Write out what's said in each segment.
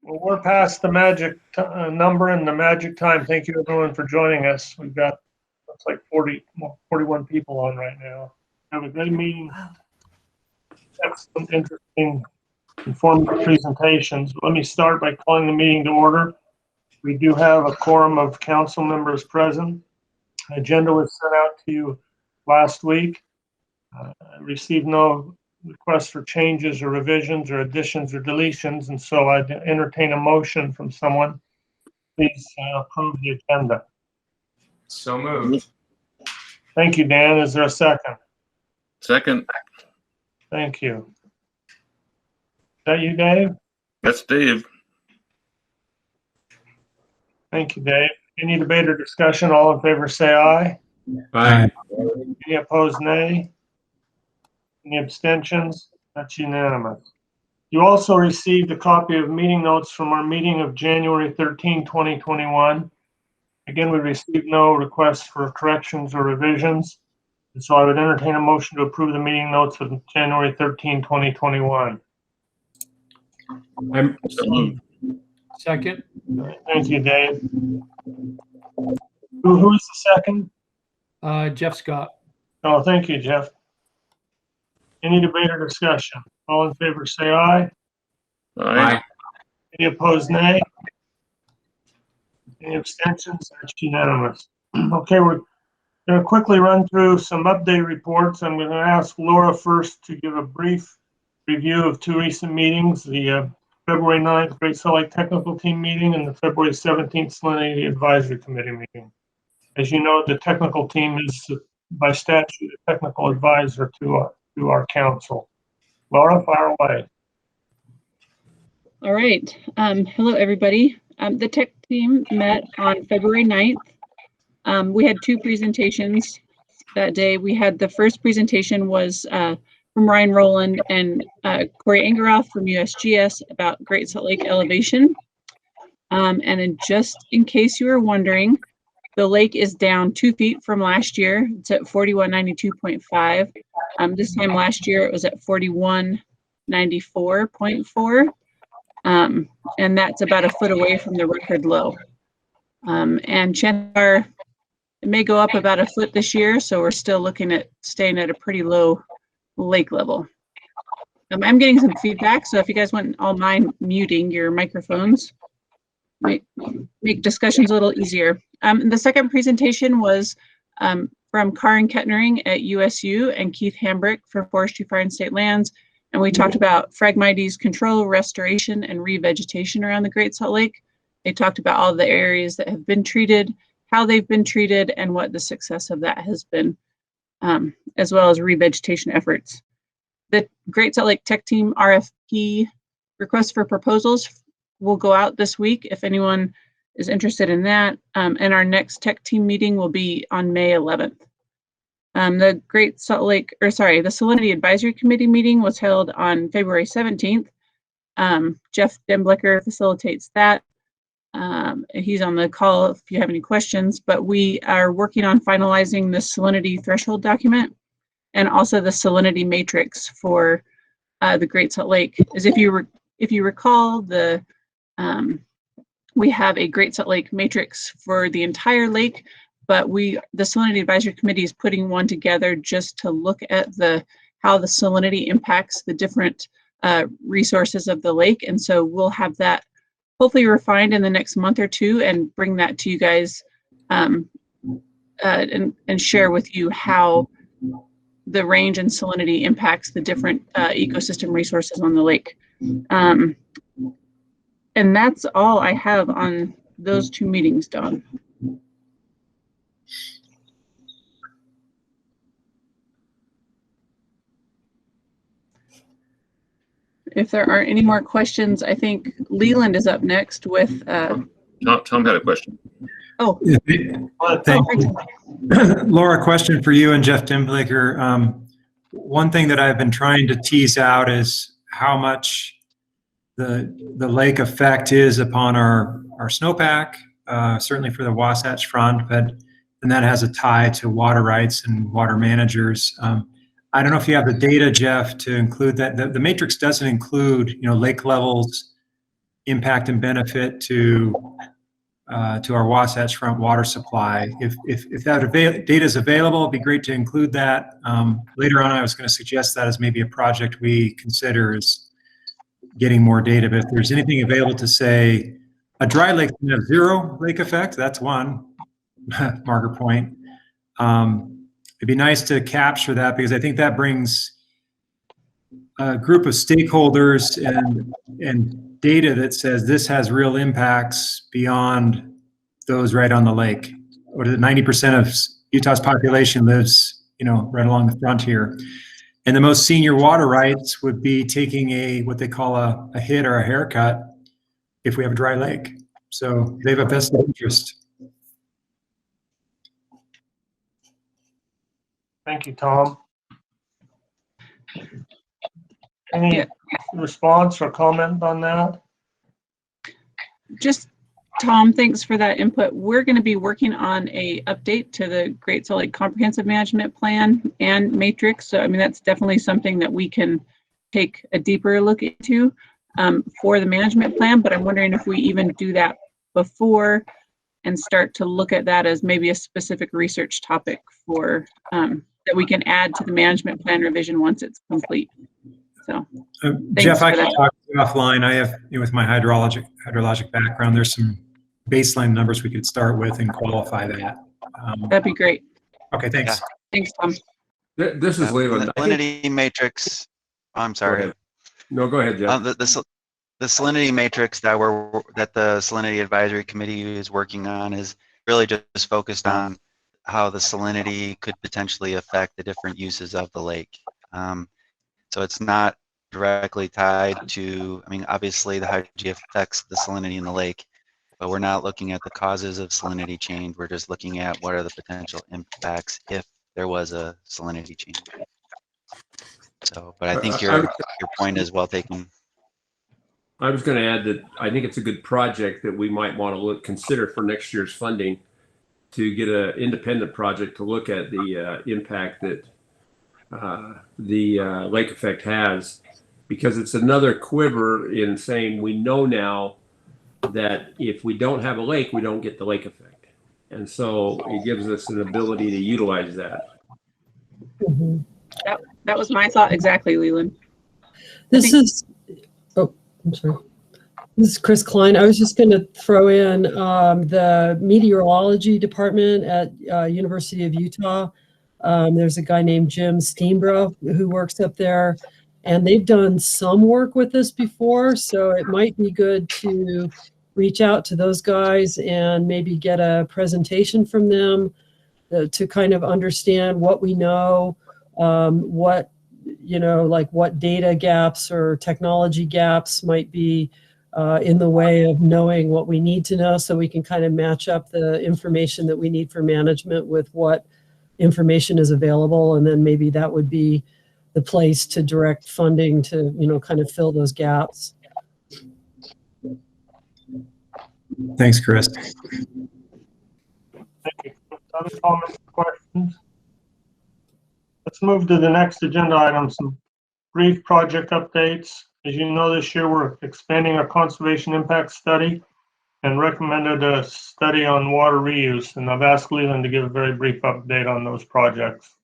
Well, we're past the magic number and the magic time. Thank you, everyone, for joining us. We've got, looks like 41 people on right now. Have a great meeting. Excellent, interesting, informative presentations. Let me start by calling the meeting to order. We do have a quorum of council members present. An agenda was sent out to you last week. I received no requests for changes or revisions or additions or deletions, and so I'd entertain a motion from someone. Please approve the agenda. So moved. Thank you, Dan. Is there a second? Second. Thank you. Is that you, Dave? That's Dave. Thank you, Dave. Any debate or discussion? All in favor say aye. Aye. Any opposed, nay? Any abstentions? That's unanimous. You also received a copy of meeting notes from our meeting of January 13, 2021. Again, we received no requests for corrections or revisions. And so I would entertain a motion to approve the meeting notes of January 13, 2021. I'm So moved. second. Thank you, Dave. Who's the second? Jeff Scott. Oh, thank you, Jeff. Any debate or discussion? All in favor say aye. Aye. Any opposed, nay? Any abstentions? That's unanimous. Okay, we're going to quickly run through some update reports. I'm going to ask Laura first to give a brief review of two recent meetings, the February 9th Great Salt Lake Technical Team meeting and the February 17th Salinity Advisory Committee meeting. As you know, the technical team is, by statute, a technical advisor to our council. Laura, fire away. All right. Hello, everybody. The tech team met on February 9th. We had two presentations that day. We had the first presentation was from Ryan Rowland and Corey Engeroth from USGS about Great Salt Lake elevation. And then just in case you were wondering, the lake is down 2 feet from last year. It's at 4192.5. This time last year, it was at 4194.4. And that's about a foot away from the record low. And chances are it may go up about a foot this year, so we're still looking at staying at a pretty low lake level. I'm getting some feedback, so if you guys wouldn't all mind muting your microphones, make discussions a little easier. The second presentation was from Karin Kettnering at USU and Keith Hambrick for Forestry, Fire, and State Lands. And we talked about Phragmites control, restoration, and revegetation around the Great Salt Lake. They talked about all the areas that have been treated, how they've been treated, and what the success of that has been, as well as revegetation efforts. The Great Salt Lake Tech Team RFP request for proposals will go out this week if anyone is interested in that. And our next tech team meeting will be on May 11th. The Great Salt Lake, the Salinity Advisory Committee meeting was held on February 17th. Jeff Demblecker facilitates that. He's on the call if you have any questions, but we are working on finalizing the salinity threshold document and also the salinity matrix for the Great Salt Lake. As if you recall, we have a Great Salt Lake matrix for the entire lake, but the Salinity Advisory Committee is putting one together just to look at how the salinity impacts the different resources of the lake. And so we'll have that hopefully refined in the next month or two and bring that to you guys and share with you how the range and salinity impacts the different ecosystem resources on the lake. And that's all I have on those two meetings, Don. If there aren't any more questions, I think Leland is up next with. Tom had a question. Oh, Thank you. Laura, question for you and Jeff Demblecker. One thing that I've been trying to tease out is how much the lake effect is upon our snowpack, certainly for the Wasatch Front, and that has a tie to water rights and water managers. I don't know if you have the data, Jeff, to include that. The matrix doesn't include, lake levels impact and benefit to our Wasatch Front water supply. If that data is available, it'd be great to include that. Later on, I was going to suggest that as maybe a project we consider is getting more data. But if there's anything available to say a dry lake can have zero lake effect, that's one marker point. It'd be nice to capture that because I think that brings a group of stakeholders and data that says this has real impacts beyond those right on the lake. What is it? 90% of Utah's population lives, right along the frontier. And the most senior water rights would be taking what they call a hit or a haircut if we have a dry lake. So they have a vested interest. Thank you, Tom. Any response or comment on that? Just, Tom, thanks for that input. We're going to be working on a update to the Great Salt Lake Comprehensive Management Plan and Matrix. So, I mean, that's definitely something that we can take a deeper look into for the management plan. But I'm wondering if we even do that before and start to look at that as maybe a specific research topic for that we can add to the management plan revision once it's complete. So, Jeff, I can talk to you offline. I have, with my hydrologic background, there's some baseline numbers we could start with and qualify that. That'd be great. Okay, thanks. Yeah. Thanks, Tom. This is Leland. The salinity matrix. I'm sorry. No, go ahead, Jeff. The salinity matrix that the Salinity Advisory Committee is working on is really just focused on how the salinity could potentially affect the different uses of the lake. So it's not directly tied to, I mean, obviously the hydrology affects the salinity in the lake, but we're not looking at the causes of salinity change. We're just looking at what are the potential impacts if there was a salinity change. So, but I think your point is well taken. I was going to add that I think it's a good project that we might want to consider for next year's funding to get an independent project to look at the impact that the lake effect has, because it's another quiver in saying we know now that if we don't have a lake, we don't get the lake effect. And so it gives us an ability to utilize that. Mm-hmm. That was my thought exactly, Leland. This is Chris Klein. I was just going to throw in the meteorology department at University of Utah. There's a guy named Jim Steenbrough who works up there, and they've done some work with this before, so it might be good to reach out to those guys and maybe get a presentation from them to kind of understand what we know, what data gaps or technology gaps might be in the way of knowing what we need to know, so we can kind of match up the information that we need for management with what information is available, and then maybe that would be the place to direct funding to, kind of fill those gaps. Thanks, Chris. Thank you. Other comments or questions? Let's move to the next agenda item, some brief project updates. As you know, this year we're expanding our conservation impact study and recommended a study on water reuse. And I've asked Leland to give a very brief update on those projects.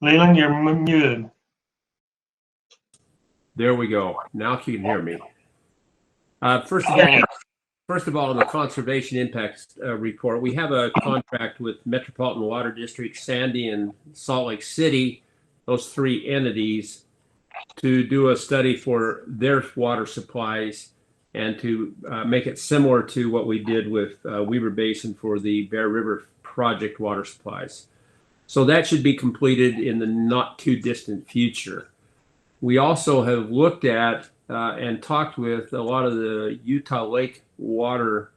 Leland, you're muted. There we go. Now you can hear me. First of all, in the conservation impacts report, we have a contract with Metropolitan Water District, Sandy, and Salt Lake City, those three entities, to do a study for their water supplies and to make it similar to what we did with Weber Basin for the Bear River project water supplies. So that should be completed in the not too distant future. We also have looked at and talked with a lot of the Utah Lake water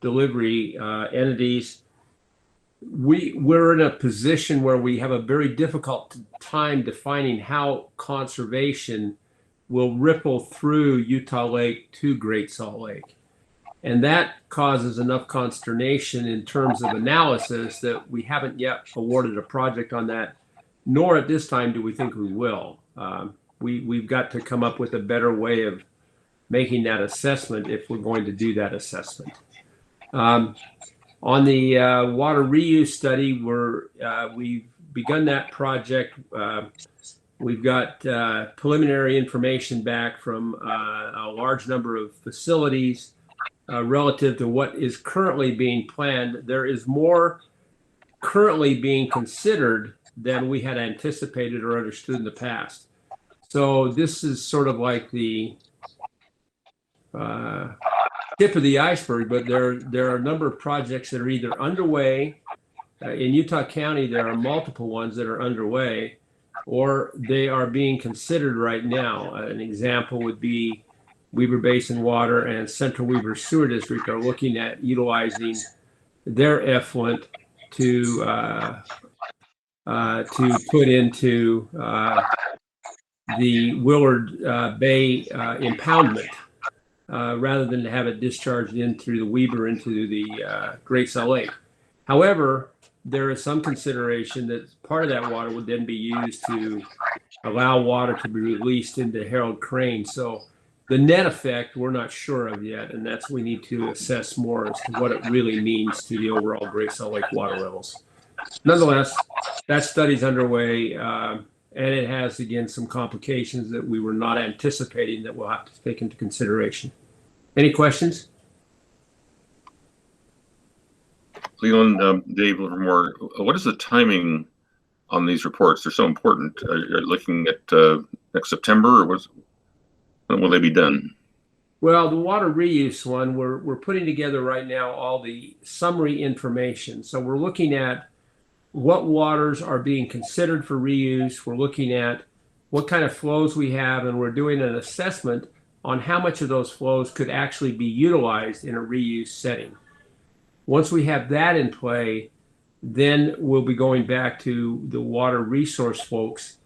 delivery entities. We're in a position where we have a very difficult time defining how conservation will ripple through Utah Lake to Great Salt Lake. And that causes enough consternation in terms of analysis that we haven't yet awarded a project on that, nor at this time do we think we will. We've got to come up with a better way of making that assessment if we're going to do that assessment. On the water reuse study, we've begun that project. We've got preliminary information back from a large number of facilities relative to what is currently being planned. There is more currently being considered than we had anticipated or understood in the past. So this is sort of like the tip of the iceberg, but there are a number of projects that are either underway. In Utah County, there are multiple ones that are underway, or they are being considered right now. An example would be Weber Basin Water and Central Weber Sewer District are looking at utilizing their effluent to put into the Willard Bay impoundment rather than to have it discharged in through the Weber into the Great Salt Lake. However, there is some consideration that part of that water would then be used to allow water to be released into Harold Crane. So the net effect we're not sure of yet, and that's we need to assess more as to what it really means to the overall Great Salt Lake water levels. Nonetheless, that study's underway, and it has, again, some complications that we were not anticipating that we'll have to take into consideration. Any questions? Leland, Dave Livermore, what is the timing on these reports? They're so important. Are you looking at next September, or when will they be done? Well, the water reuse one, we're putting together right now all the summary information. So we're looking at what waters are being considered for reuse. We're looking at what kind of flows we have, and we're doing an assessment on how much of those flows could actually be utilized in a reuse setting. Once we have that in play, then we'll be going back to the water resource folks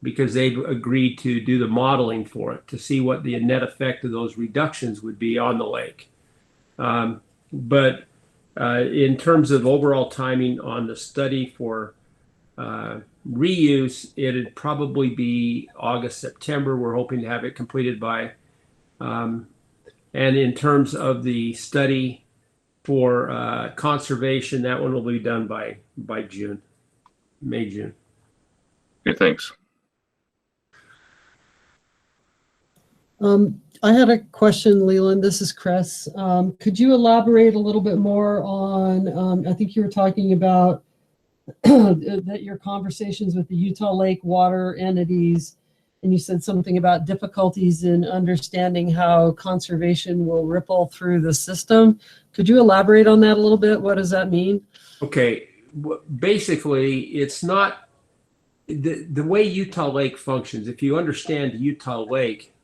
because they've agreed to do the modeling for it to see what the net effect of those reductions would be on the lake. But in terms of overall timing on the study for reuse, it'd probably be August, September. We're hoping to have it completed by. And in terms of the study for conservation, that one will be done by June, May, June. Okay, thanks. I had a question, Leland. This is Chris. Could you elaborate a little bit more on, I think you were talking about that your conversations with the Utah Lake water entities, and you said something about difficulties in understanding how conservation will ripple through the system. Could you elaborate on that a little bit? What does that mean? Okay, basically, it's not the way Utah Lake functions. If you understand Utah Lake,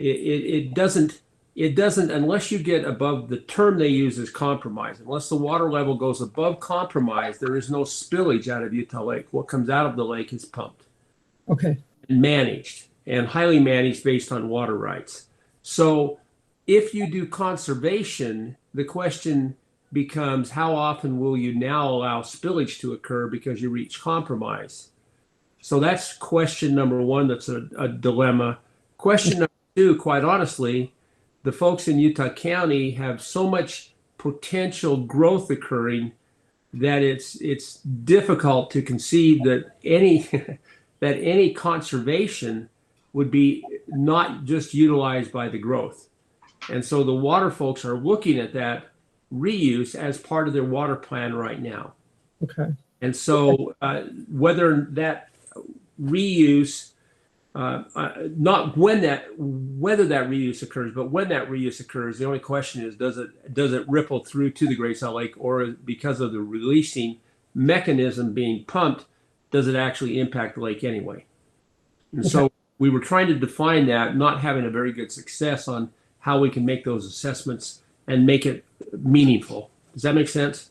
it doesn't unless you get above the term they use is compromise. Unless the water level goes above compromise, there is no spillage out of Utah Lake. What comes out of the lake is pumped. Okay. And managed, and highly managed based on water rights. So if you do conservation, the question becomes how often will you now allow spillage to occur because you reach compromise? So that's question number one. That's a dilemma. Question number two, quite honestly, the folks in Utah County have so much potential growth occurring that it's difficult to conceive that any conservation would be not just utilized by the growth. And so the water folks are looking at that reuse as part of their water plan right now. Okay. And so whether that reuse, whether that reuse occurs, but when that reuse occurs, the only question is, does it ripple through to the Great Salt Lake, or because of the releasing mechanism being pumped, does it actually impact the lake anyway? And so we were trying to define that, not having a very good success on how we can make those assessments and make it meaningful. Does that make sense?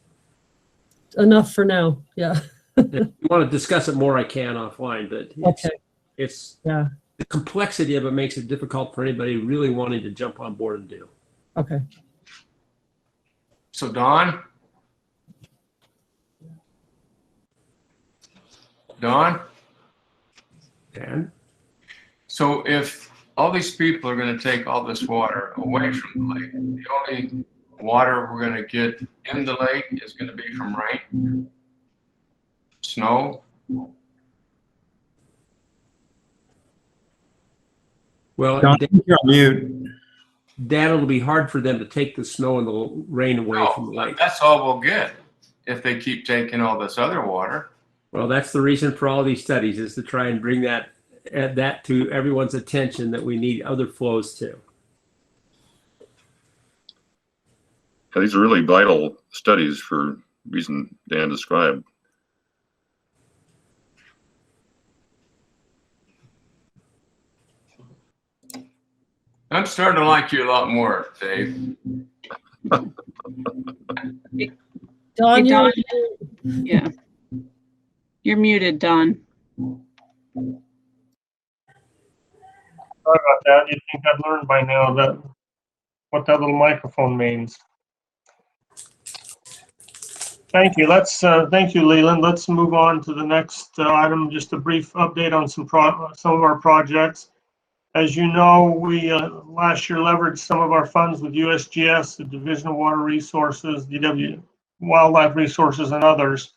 Enough for now. Yeah. If you want to discuss it more, I can offline, but it's the complexity of it makes it difficult for anybody really wanting to jump on board and do. Okay. So Don? Dan? Dan? So if all these people are going to take all this water away from the lake. The only water we're going to get in the lake is going to be from rain, snow. Well, Don, you're on mute. Dan, it'll be hard for them to take the snow and the rain away from the No, lake. that's all we'll get if they keep taking all this other water. Well, that's the reason for all these studies, is to try and bring that to everyone's attention, that we need other flows too. Yeah, these are really vital studies for the reason Dan described. I'm starting to like you a lot more, Dave. Don, Hey, Don. you're, Yeah. You're muted, Don. Sorry about that. You'd think I'd learned by now what that little microphone means. Thank you. Thank you, Leland. Let's move on to the next item. Just a brief update on some of our projects. As you know, we last year leveraged some of our funds with USGS, the Division of Water Resources, DW Wildlife Resources, and others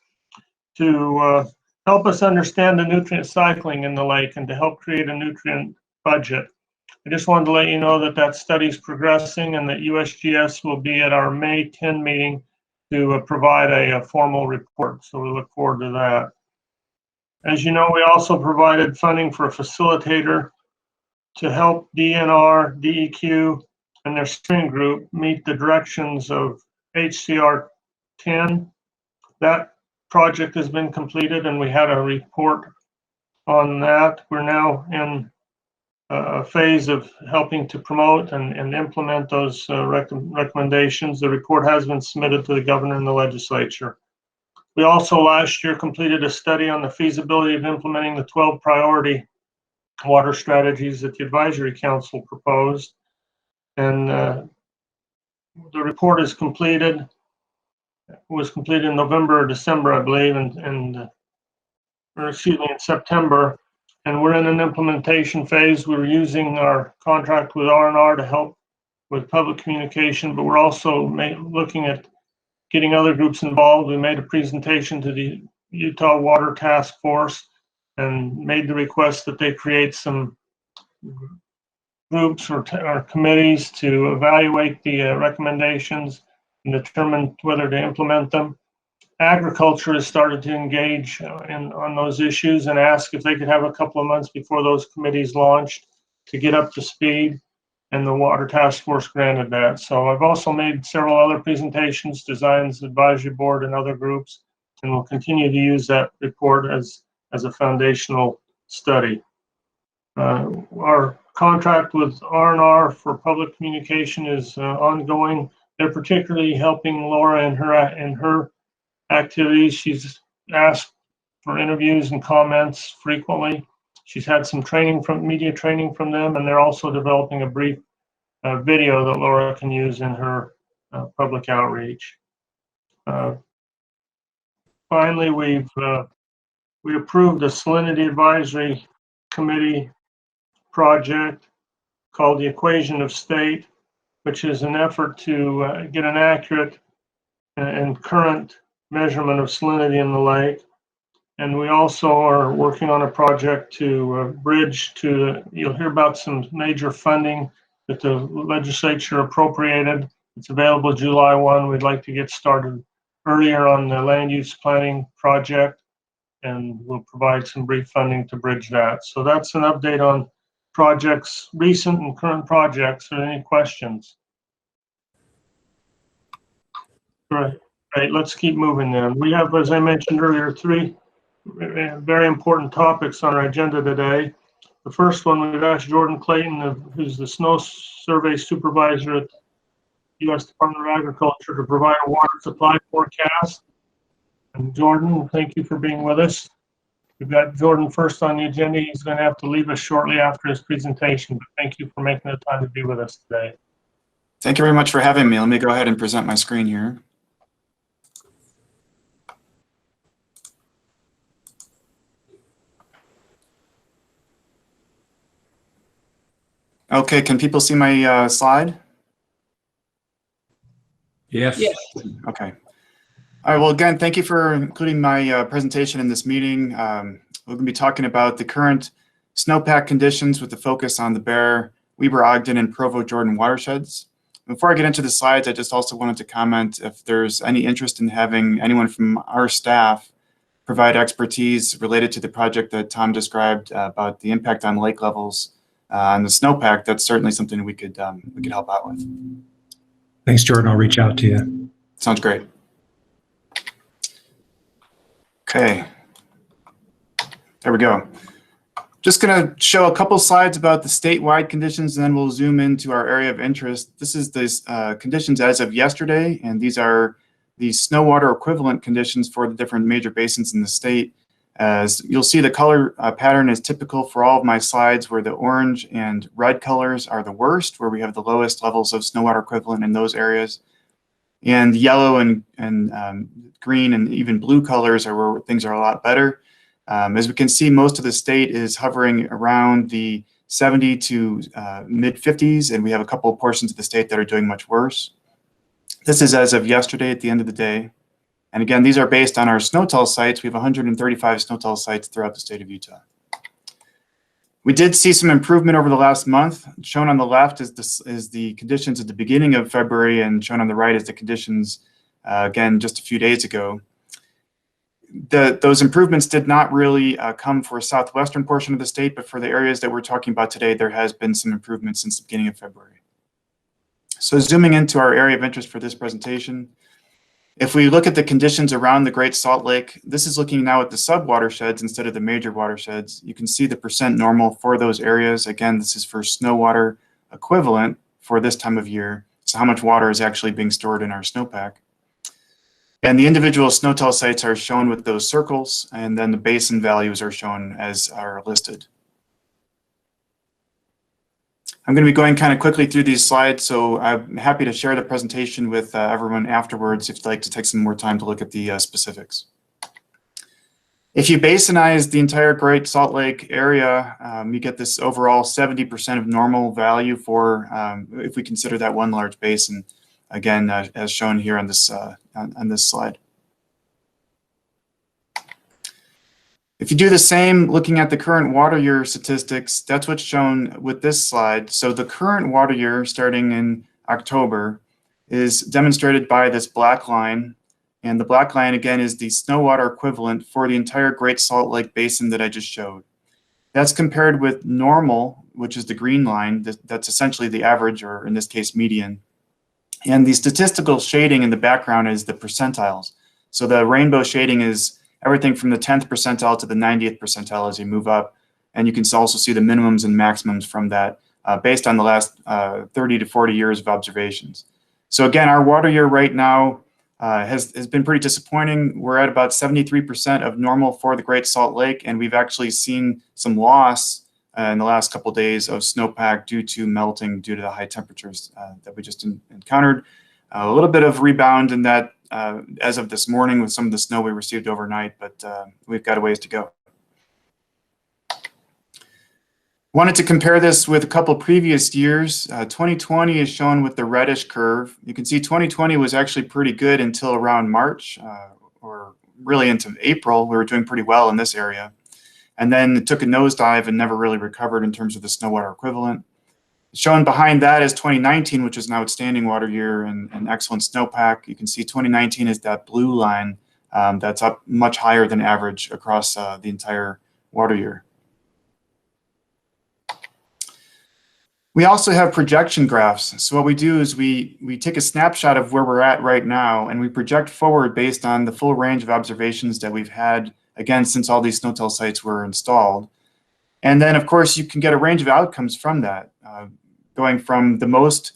to help us understand the nutrient cycling in the lake and to help create a nutrient budget. I just wanted to let you know that study is progressing and that USGS will be at our May 10 meeting to provide a formal report. So we look forward to that. As you know, we also provided funding for a facilitator to help DNR, DEQ, and their steering group meet the directions of HCR 10. That project has been completed and we had a report on that. We're now in a phase of helping to promote and implement those recommendations. The report has been submitted to the governor and the legislature. We also last year completed a study on the feasibility of implementing the 12 priority water strategies that the advisory council proposed. And the report is completed. It was completed in November or December, I believe, or excuse me, in September. And we're in an implementation phase. We're using our contract with R&R to help with public communication, but we're also looking at getting other groups involved. We made a presentation to the Utah Water Task Force and made the request that they create some groups or committees to evaluate the recommendations and determine whether to implement them. Agriculture has started to engage on those issues and ask if they could have a couple of months before those committees launched to get up to speed, and the Water Task Force granted that. So I've also made several other presentations to Zion's Advisory Board and other groups, and we'll continue to use that report as a foundational study. Our contract with R&R for public communication is ongoing. They're particularly helping Laura in her activities. She's asked for interviews and comments frequently. She's had some media training from them, and they're also developing a brief video that Laura can use in her public outreach. Finally, we approved a Salinity Advisory Committee project called the Equation of State, which is an effort to get an accurate and current measurement of salinity in the lake. And we also are working on a project to bridge you'll hear about some major funding that the legislature appropriated. It's available July 1. We'd like to get started earlier on the land use planning project, and we'll provide some brief funding to bridge that. So that's an update on projects, recent and current projects. Are there any questions? Right. Right, let's keep moving then. We have, as I mentioned earlier, 3 very important topics on our agenda today. The first one, we've asked Jordan Clayton, who's the snow survey supervisor at the U.S. Department of Agriculture, to provide a water supply forecast. And Jordan, thank you for being with us. We've got Jordan first on the agenda. He's going to have to leave us shortly after his presentation, but thank you for making the time to be with us today. Thank you very much for having me. Let me go ahead and present my screen here. Okay, can people see my slide? Yes. Yes. Okay. All right, well, again, thank you for including my presentation in this meeting. We're going to be talking about the current snowpack conditions with the focus on the Bear, Weber, Ogden, and Provo Jordan watersheds. Before I get into the slides, I just also wanted to comment if there's any interest in having anyone from our staff provide expertise related to the project that Tom described about the impact on lake levels on the snowpack. That's certainly something we could help out with. Thanks, Jordan. I'll reach out to you. Sounds great. Okay, there we go. Just going to show a couple slides about the statewide conditions, and then we'll zoom into our area of interest. This is the conditions as of yesterday, and these are the snow water equivalent conditions for the different major basins in the state. As you'll see, the color pattern is typical for all of my slides, where the orange and red colors are the worst, where we have the lowest levels of snow water equivalent in those areas. And yellow and green and even blue colors are where things are a lot better. As we can see, most of the state is hovering around the 70 to mid 50s, and we have a couple of portions of the state that are doing much worse. This is as of yesterday at the end of the day. And again, these are based on our SNOTEL sites. We have 135 SNOTEL sites throughout the state of Utah. We did see some improvement over the last month. Shown on the left is the conditions at the beginning of February, and shown on the right is the conditions, again, just a few days ago. Those improvements did not really come for a southwestern portion of the state, but for the areas that we're talking about today, there has been some improvement since the beginning of February. So zooming into our area of interest for this presentation, if we look at the conditions around the Great Salt Lake, this is looking now at the sub-watersheds instead of the major watersheds. You can see the percent normal for those areas. Again, this is for snow water equivalent for this time of year. So how much water is actually being stored in our snowpack. And the individual SNOTEL sites are shown with those circles, and then the basin values are shown as are listed. I'm going to be going kind of quickly through these slides, so I'm happy to share the presentation with everyone afterwards if you'd like to take some more time to look at the specifics. If you basinize the entire Great Salt Lake area, you get this overall 70% of normal value for, if we consider that one large basin, again, as shown here on this slide. If you do the same looking at the current water year statistics, that's what's shown with this slide. So the current water year starting in October is demonstrated by this black line. And the black line, again, is the snow water equivalent for the entire Great Salt Lake Basin that I just showed. That's compared with normal, which is the green line. That's essentially the average, or in this case, median. And the statistical shading in the background is the percentiles. So the rainbow shading is everything from the 10th percentile to the 90th percentile as you move up. And you can also see the minimums and maximums from that based on the last 30 to 40 years of observations. So again, our water year right now has been pretty disappointing. We're at about 73% of normal for the Great Salt Lake, and we've actually seen some loss in the last couple of days of snowpack due to melting due to the high temperatures that we just encountered. A little bit of rebound in that as of this morning with some of the snow we received overnight, but we've got a ways to go. Wanted to compare this with a couple previous years. 2020 is shown with the reddish curve. You can see 2020 was actually pretty good until around March, or really into April. We were doing pretty well in this area. And then it took a nosedive and never really recovered in terms of the snow water equivalent. Shown behind that is 2019, which is an outstanding water year and excellent snowpack. You can see 2019 is that blue line that's up much higher than average across the entire water year. We also have projection graphs. So what we do is we take a snapshot of where we're at right now, and we project forward based on the full range of observations that we've had, again, since all these SNOTEL sites were installed. And then, of course, you can get a range of outcomes from that, going from the most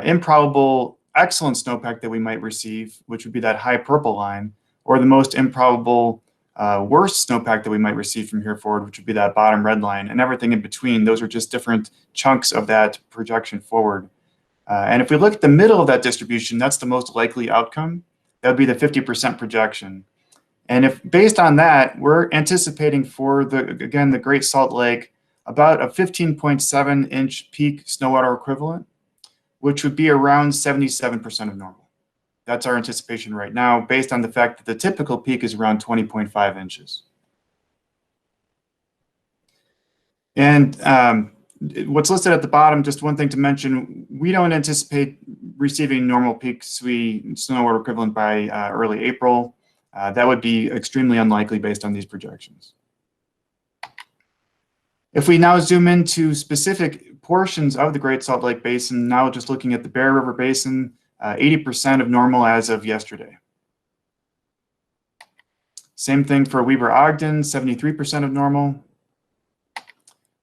improbable excellent snowpack that we might receive, which would be that high purple line, or the most improbable worst snowpack that we might receive from here forward, which would be that bottom red line, and everything in between. Those are just different chunks of that projection forward. And if we look at the middle of that distribution, that's the most likely outcome. That would be the 50% projection. And if based on that, we're anticipating for the Great Salt Lake about a 15.7 inch peak snow water equivalent, which would be around 77% of normal. That's our anticipation right now, based on the fact that the typical peak is around 20.5 inches. And what's listed at the bottom, just one thing to mention, we don't anticipate receiving normal peak snow water equivalent by early April. That would be extremely unlikely based on these projections. If we now zoom into specific portions of the Great Salt Lake Basin, now just looking at the Bear River Basin, 80% of normal as of yesterday. Same thing for Weber Ogden, 73% of normal.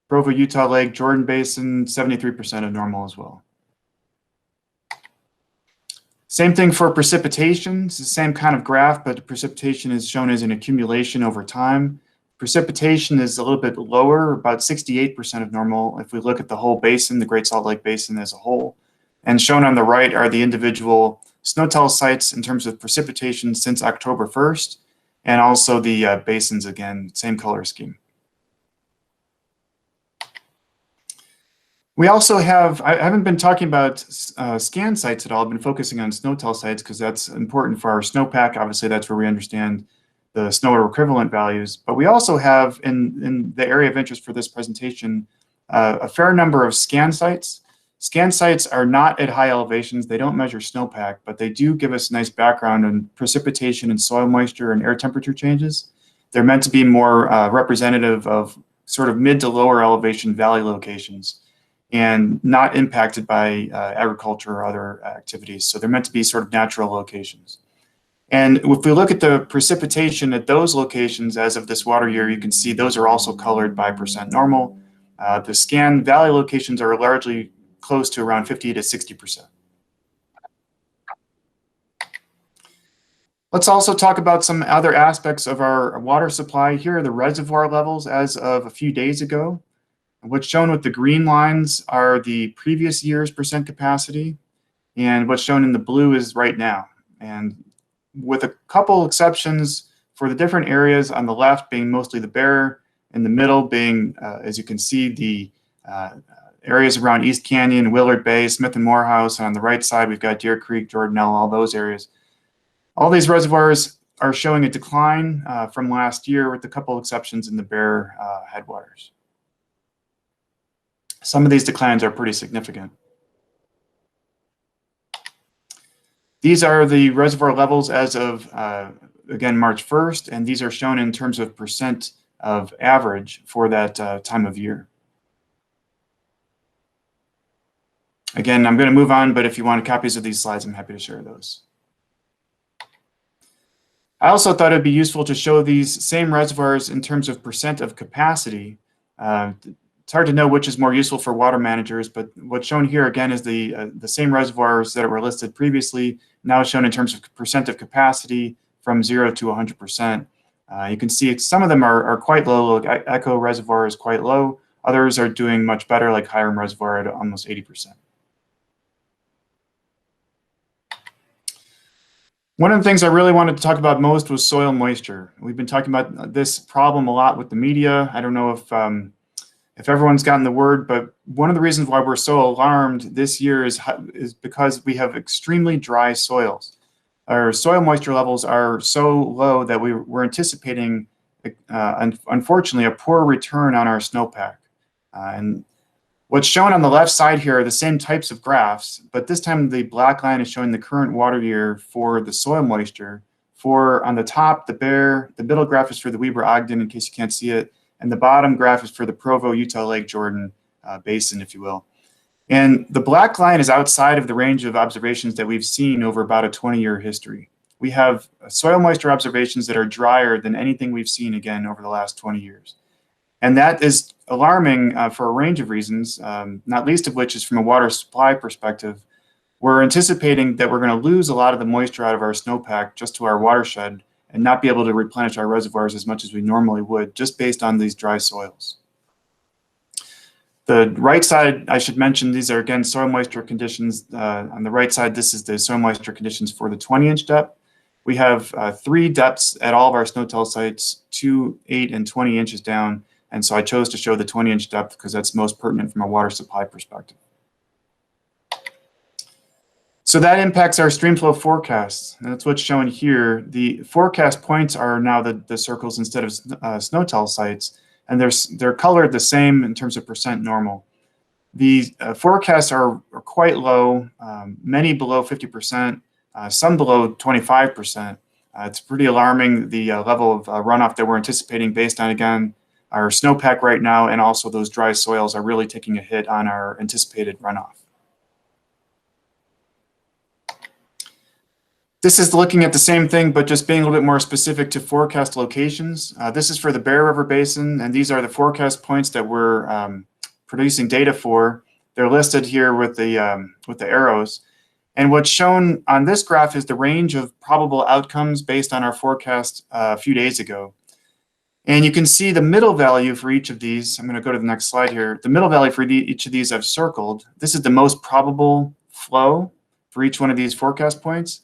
Provo, Utah Lake, Jordan Basin, 73% of normal as well. Same thing for precipitation. It's the same kind of graph, but precipitation is shown as an accumulation over time. Precipitation is a little bit lower, about 68% of normal if we look at the whole basin, the Great Salt Lake Basin as a whole. And shown on the right are the individual SNOTEL sites in terms of precipitation since October 1st, and also the basins again, same color scheme. We also have, I haven't been talking about scan sites at all. I've been focusing on SNOTEL sites because that's important for our snowpack. Obviously, that's where we understand the snow water equivalent values. But we also have, in the area of interest for this presentation, a fair number of scan sites. Scan sites are not at high elevations. They don't measure snowpack, but they do give us a nice background on precipitation and soil moisture and air temperature changes. They're meant to be more representative of sort of mid to lower elevation valley locations and not impacted by agriculture or other activities. So they're meant to be sort of natural locations. And if we look at the precipitation at those locations as of this water year, you can see those are also colored by percent normal. The scan valley locations are largely close to around 50 to 60%. Let's also talk about some other aspects of our water supply. Here are the reservoir levels as of a few days ago. What's shown with the green lines are the previous year's percent capacity, and what's shown in the blue is right now. And with a couple exceptions for the different areas, on the left being mostly the Bear, in the middle being, as you can see, the areas around East Canyon, Willard Bay, Smith and Morehouse, and on the right side we've got Deer Creek, Jordanelle, all those areas. All these reservoirs are showing a decline from last year, with a couple exceptions in the Bear headwaters. Some of these declines are pretty significant. These are the reservoir levels as of, again, March 1st, and these are shown in terms of percent of average for that time of year. Again, I'm going to move on, but if you want copies of these slides, I'm happy to share those. I also thought it'd be useful to show these same reservoirs in terms of percent of capacity. It's hard to know which is more useful for water managers, but what's shown here again is the same reservoirs that were listed previously, now shown in terms of percent of capacity from 0 to 100%. You can see some of them are quite low, like Echo Reservoir is quite low. Others are doing much better, like Hiram Reservoir at almost 80%. One of the things I really wanted to talk about most was soil moisture. We've been talking about this problem a lot with the media. I don't know if everyone's gotten the word, but one of the reasons why we're so alarmed this year is because we have extremely dry soils. Our soil moisture levels are so low that we're anticipating, unfortunately, a poor return on our snowpack. And what's shown on the left side here are the same types of graphs, but this time the black line is showing the current water year for the soil moisture. For on the top, the Bear, the middle graph is for the Weber Ogden, in case you can't see it, and the bottom graph is for the Provo, Utah Lake, Jordan basin, if you will. And the black line is outside of the range of observations that we've seen over about a 20-year history. We have soil moisture observations that are drier than anything we've seen, again, over the last 20 years. And that is alarming for a range of reasons, not least of which is from a water supply perspective. We're anticipating that we're going to lose a lot of the moisture out of our snowpack just to our watershed and not be able to replenish our reservoirs as much as we normally would, just based on these dry soils. The right side, I should mention, these are, again, soil moisture conditions. On the right side, this is the soil moisture conditions for the 20-inch depth. We have 3 depths at all of our SNOTEL sites, 2, 8, and 20 inches down. And so I chose to show the 20-inch depth because that's most pertinent from a water supply perspective. So that impacts our streamflow forecasts. And that's what's shown here. The forecast points are now the circles instead of SNOTEL sites, and they're colored the same in terms of percent normal. The forecasts are quite low, many below 50%, some below 25%. It's pretty alarming, the level of runoff that we're anticipating based on, again, our snowpack right now, and also those dry soils are really taking a hit on our anticipated runoff. This is looking at the same thing, but just being a little bit more specific to forecast locations. This is for the Bear River Basin, and these are the forecast points that we're producing data for. They're listed here with the arrows. And what's shown on this graph is the range of probable outcomes based on our forecast a few days ago. And you can see the middle value for each of these. I'm going to go to the next slide here. The middle value for each of these I've circled. This is the most probable flow for each one of these forecast points.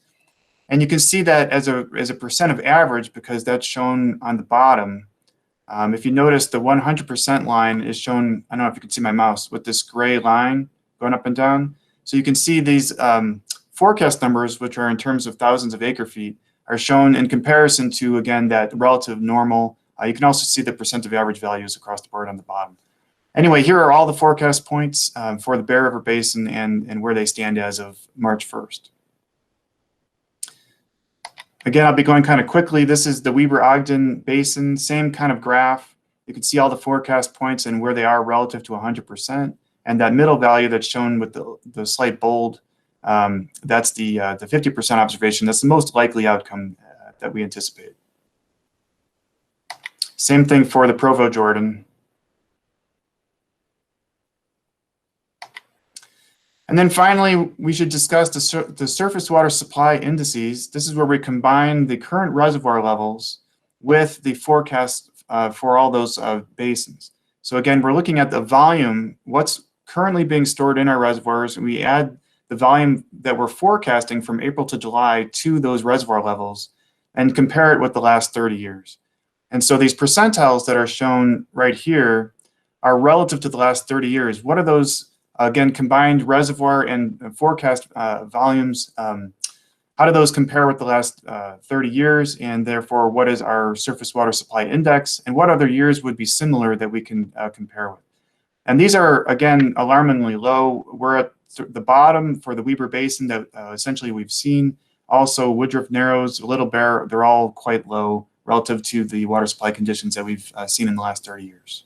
And you can see that as a percent of average, because that's shown on the bottom. If you notice, the 100% line is shown, I don't know if you can see my mouse, with this gray line going up and down. So you can see these forecast numbers, which are in terms of thousands of acre feet, are shown in comparison to, again, that relative normal. You can also see the percent of average values across the board on the bottom. Anyway, here are all the forecast points for the Bear River Basin and where they stand as of March 1st. Again, I'll be going kind of quickly. This is the Weber-Ogden Basin, same kind of graph. You can see all the forecast points and where they are relative to 100%. And that middle value that's shown with the slight bold, that's the 50% observation. That's the most likely outcome that we anticipate. Same thing for the Provo Jordan. And then finally, we should discuss the surface water supply indices. This is where we combine the current reservoir levels with the forecast for all those basins. So again, we're looking at the volume, what's currently being stored in our reservoirs, and we add the volume that we're forecasting from April to July to those reservoir levels and compare it with the last 30 years. And so these percentiles that are shown right here are relative to the last 30 years. What are those, again, combined reservoir and forecast volumes? How do those compare with the last 30 years? And therefore, what is our surface water supply index? And what other years would be similar that we can compare with? And these are, again, alarmingly low. We're at the bottom for the Weber Basin that essentially we've seen. Also, Woodruff Narrows, Little Bear, they're all quite low relative to the water supply conditions that we've seen in the last 30 years.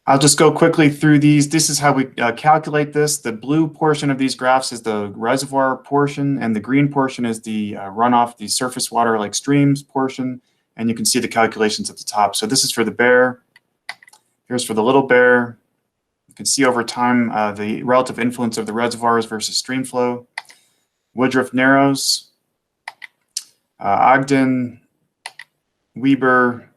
I'll just go quickly through these. This is how we calculate this. The blue portion of these graphs is the reservoir portion, and the green portion is the runoff, the surface water like streams portion. And you can see the calculations at the top. So this is for the Bear. Here's for the Little Bear. You can see over time the relative influence of the reservoirs versus stream flow. Woodruff Narrows, Ogden, Weber,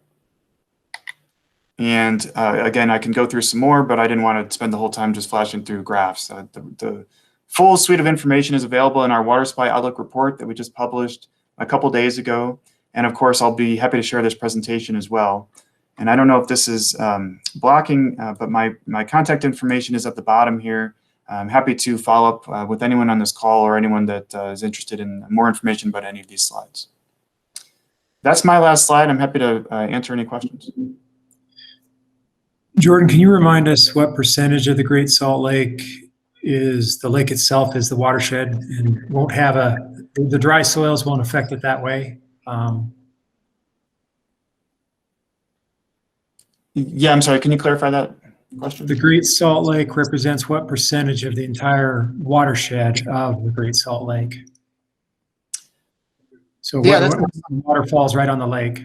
and again, I can go through some more, but I didn't want to spend the whole time just flashing through graphs. The full suite of information is available in our Water Supply Outlook report that we just published a couple days ago. And of course, I'll be happy to share this presentation as well. And I don't know if this is blocking, but my contact information is at the bottom here. I'm happy to follow up with anyone on this call or anyone that is interested in more information about any of these slides. That's my last slide. I'm happy to answer any questions. Jordan, can you remind us what percentage of the Great Salt Lake is the lake itself is the watershed and won't have the dry soils won't affect it that way? Yeah, I'm sorry. Can you clarify that question? The Great Salt Lake represents what percentage of the entire watershed of the Great Salt Lake? So yeah, what water falls right on the lake?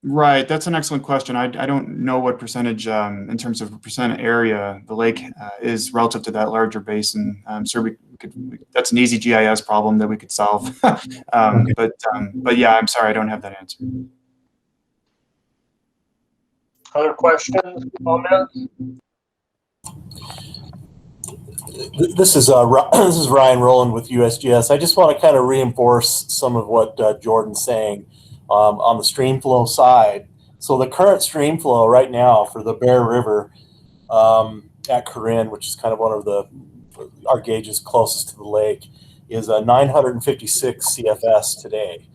Right, that's an excellent question. I don't know what percentage, in terms of percent area, the lake is relative to that larger basin. So that's an easy GIS problem that we could solve. But yeah, I'm sorry, I don't have that answer. Other questions, comments? This is Ryan Rowland with USGS. I just want to kind of reinforce some of what Jordan's saying. On the stream flow side, So the current stream flow right now for the Bear River at Corinne, which is kind of one of our gauges closest to the lake, is 956 CFS today.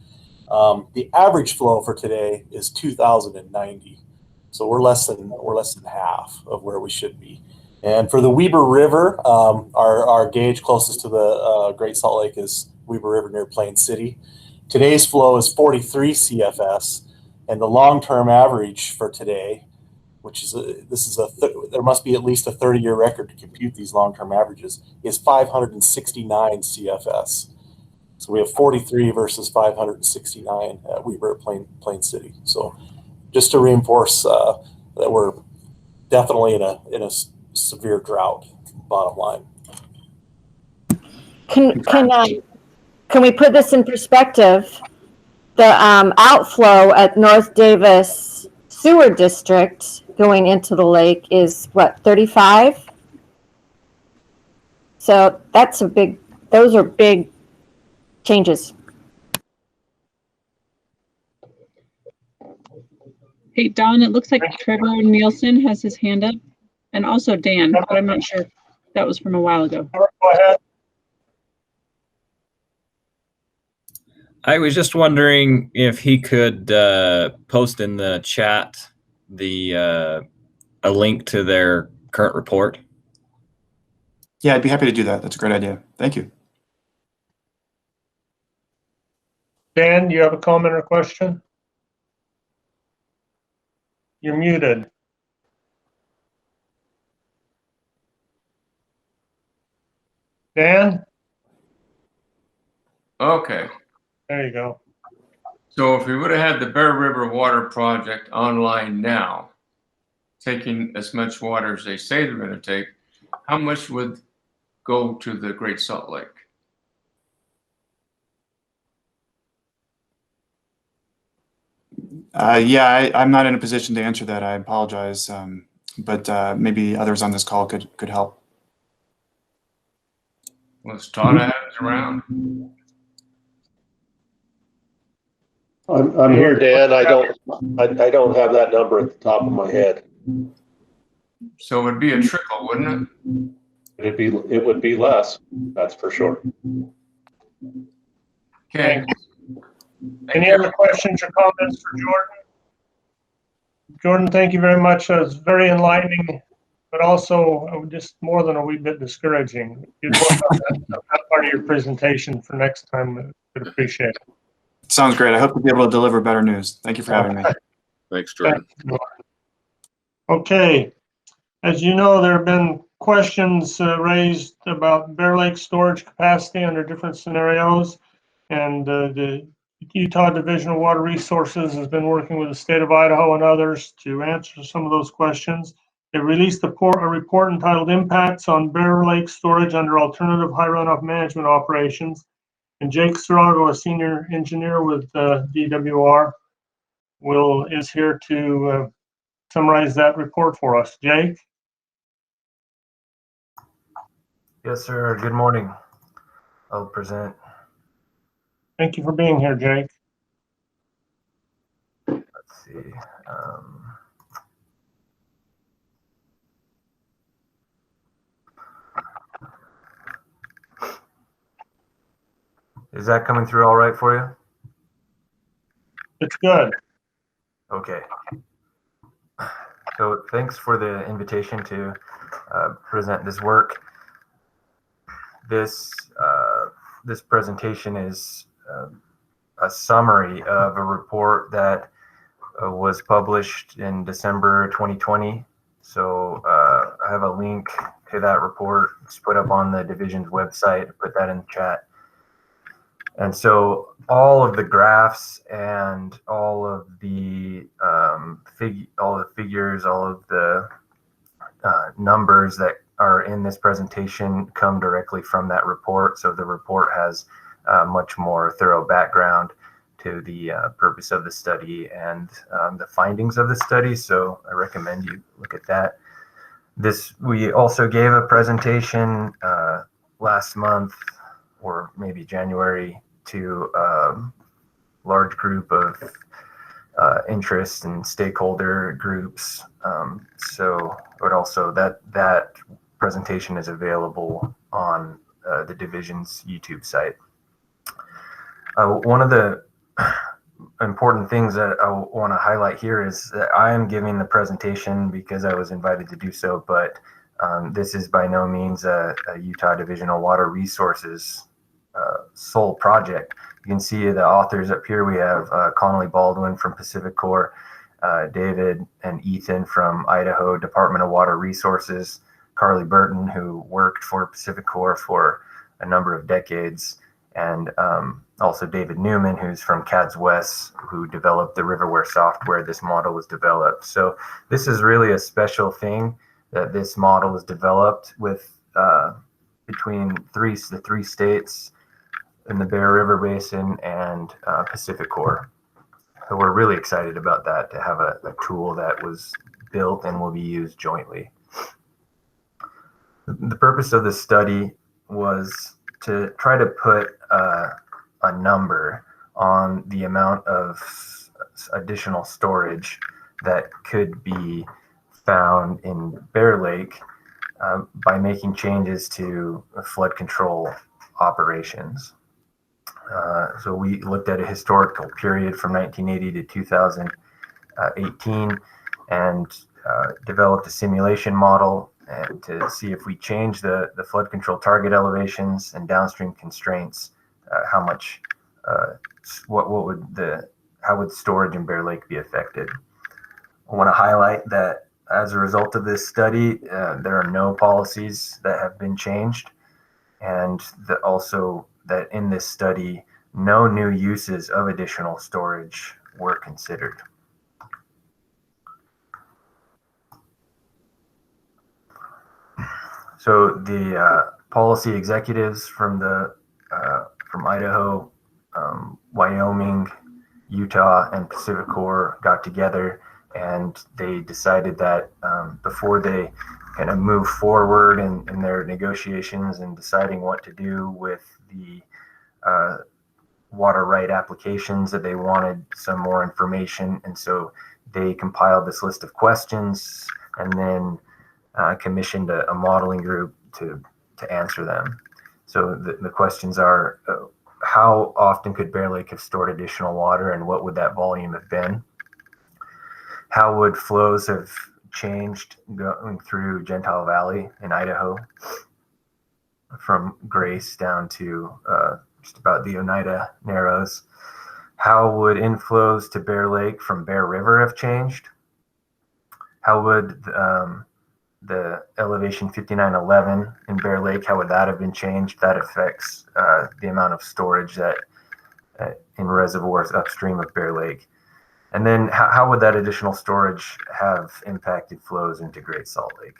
The average flow for today is 2,090. So we're less than half of where we should be. And for the Weber River, our gauge closest to the Great Salt Lake is Weber River near Plain City. Today's flow is 43 CFS, and the long-term average for today, which is there must be at least a 30-year record to compute these long-term averages, is 569 CFS. So we have 43 versus 569 at Weber at Plain City. So just to reinforce that we're definitely in a severe drought, bottom line. Can we put this in perspective? The outflow at North Davis Sewer District going into the lake is what, 35? So that's those are big changes. Hey, Don, it looks like Trevor Nielsen has his hand up, and also Dan, but I'm not sure if that was from a while ago. Go ahead. I was just wondering if he could post in the chat a link to their current report. Yeah, I'd be happy to do that. That's a great idea. Thank you. Dan, you have a comment or question? You're muted. Dan? Okay. There you go. So if we would have had the Bear River Water Project online now, taking as much water as they say they're going to take, how much would go to the Great Salt Lake? Yeah, I'm not in a position to answer that. I apologize, but maybe others on this call could help. Was Todd Adams around? I'm here, Dan. I don't have that number at the top of my head. So it would be a trickle, wouldn't it? It would be less, that's for sure. Okay. Any other questions or comments for Jordan? Jordan, thank you very much. That was very enlightening, but also just more than a wee bit discouraging. You'd work on that part of your presentation for next time. I'd appreciate it. Sounds great. I hope to be able to deliver better news. Thank you for having me. Thanks, Jordan. Okay. As you know, there have been questions raised about Bear Lake storage capacity under different scenarios, and the Utah Division of Water Resources has been working with the state of Idaho and others to answer some of those questions. They released a report entitled Impacts on Bear Lake Storage under Alternative High Runoff Management Operations. And Jake Sarago, a senior engineer with DWR, is here to summarize that report for us. Jake? Yes, sir. Good morning. I'll present. Thank you for being here, Jake. Let's see. Is that coming through all right for you? It's good. Okay. So thanks for the invitation to present this work. This presentation is a summary of a report that was published in December 2020. So I have a link to that report. It's put up on the division's website. Put that in the chat. And so all of the graphs and all of the figures, all of the numbers that are in this presentation come directly from that report. So the report has much more thorough background to the purpose of the study and the findings of the study. So I recommend you look at that. We also gave a presentation last month, or maybe January, to a large group of interest and stakeholder groups. But also that presentation is available on the division's YouTube site. One of the important things that I want to highlight here is that I am giving the presentation because I was invited to do so, but this is by no means a Utah Divisional Water Resources sole project. You can see the authors up here. We have Connolly Baldwin from Pacific Corps, David and Ethan from Idaho Department of Water Resources, Carly Burton, who worked for Pacific Corps for a number of decades, and also David Newman, who's from CADS-WES, who developed the Riverware software this model was developed. So this is really a special thing that this model is developed with between the three states in the Bear River Basin and Pacific Corps. So we're really excited about that, to have a tool that was built and will be used jointly. The purpose of this study was to try to put a number on the amount of additional storage that could be found in Bear Lake by making changes to flood control operations. So we looked at a historical period from 1980 to 2018 and developed a simulation model and to see if we change the flood control target elevations and downstream constraints, how would storage in Bear Lake be affected. I want to highlight that as a result of this study, there are no policies that have been changed, and also that in this study, no new uses of additional storage were considered. So the policy executives from Idaho, Wyoming, Utah, and Pacific Corps got together, and they decided that before they kind of move forward in their negotiations and deciding what to do with the water right applications, that they wanted some more information. And so they compiled this list of questions and then commissioned a modeling group to answer them. So the questions are, how often could Bear Lake have stored additional water, and what would that volume have been? How would flows have changed going through Gentile Valley in Idaho from Grace down to just about the Oneida Narrows? How would inflows to Bear Lake from Bear River have changed? How would the elevation 5911 in Bear Lake, how would that have been changed? That affects the amount of storage that in reservoirs upstream of Bear Lake. And then how would that additional storage have impacted flows into Great Salt Lake?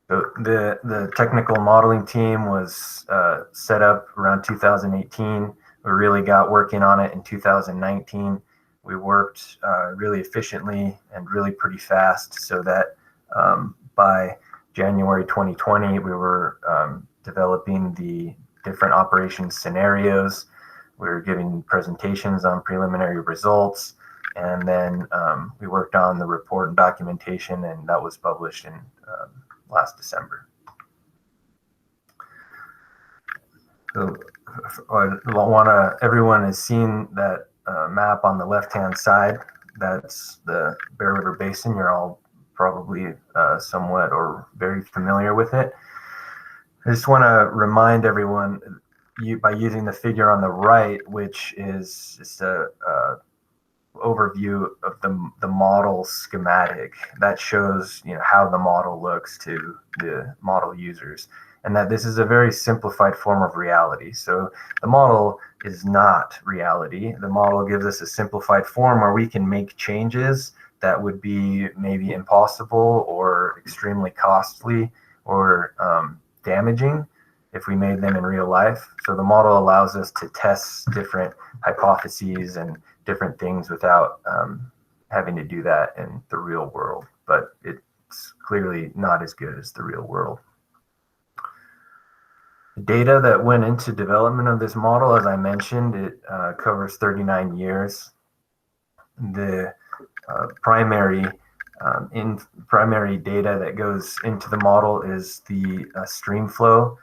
So the technical modeling team was set up around 2018. We really got working on it in 2019. We worked really efficiently and really pretty fast, so that by January 2020, we were developing the different operations scenarios. We were giving presentations on preliminary results, and then we worked on the report and documentation, and that was published in last December. So everyone has seen that map on the left-hand side. That's the Bear River Basin. You're all probably somewhat or very familiar with it. I just want to remind everyone, by using the figure on the right, which is just a overview of the model schematic that shows how the model looks to the model users, and that this is a very simplified form of reality. So the model is not reality. The model gives us a simplified form where we can make changes that would be maybe impossible or extremely costly or damaging if we made them in real life. So the model allows us to test different hypotheses and different things without having to do that in the real world, but it's clearly not as good as the real world. The data that went into development of this model, as I mentioned, it covers 39 years. the primary primary data that goes into the model is the stream flow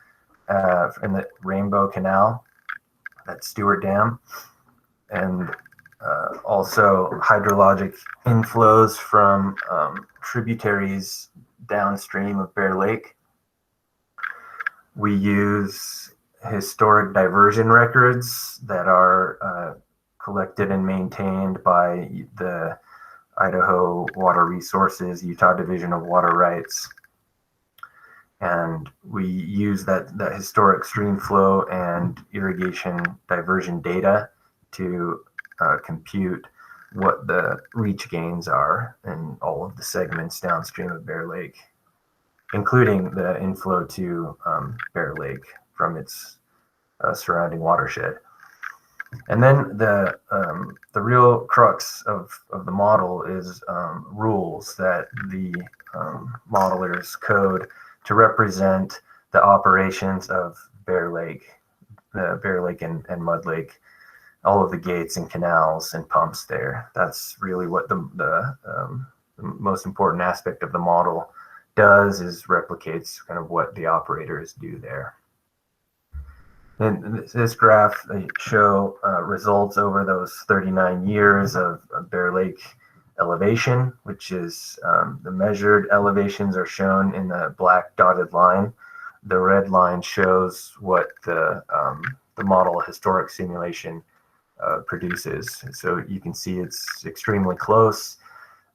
in the Rainbow Canal at Stewart Dam, and also hydrologic inflows from tributaries downstream of Bear Lake. We use historic diversion records that are collected and maintained by the Idaho Water Resources, Utah Division of Water Rights. And we use that historic stream flow and irrigation diversion data to compute what the reach gains are in all of the segments downstream of Bear Lake, including the inflow to Bear Lake from its surrounding watershed. And then the real crux of the model is rules that the modelers code to represent the operations of Bear Lake, the Bear Lake and Mud Lake, all of the gates and canals and pumps there. That's really what the most important aspect of the model does, is replicates kind of what the operators do there. And this graph, they show results over those 39 years of Bear Lake elevation, which is the measured elevations are shown in the black dotted line. The red line shows what the model historic simulation produces. So you can see it's extremely close.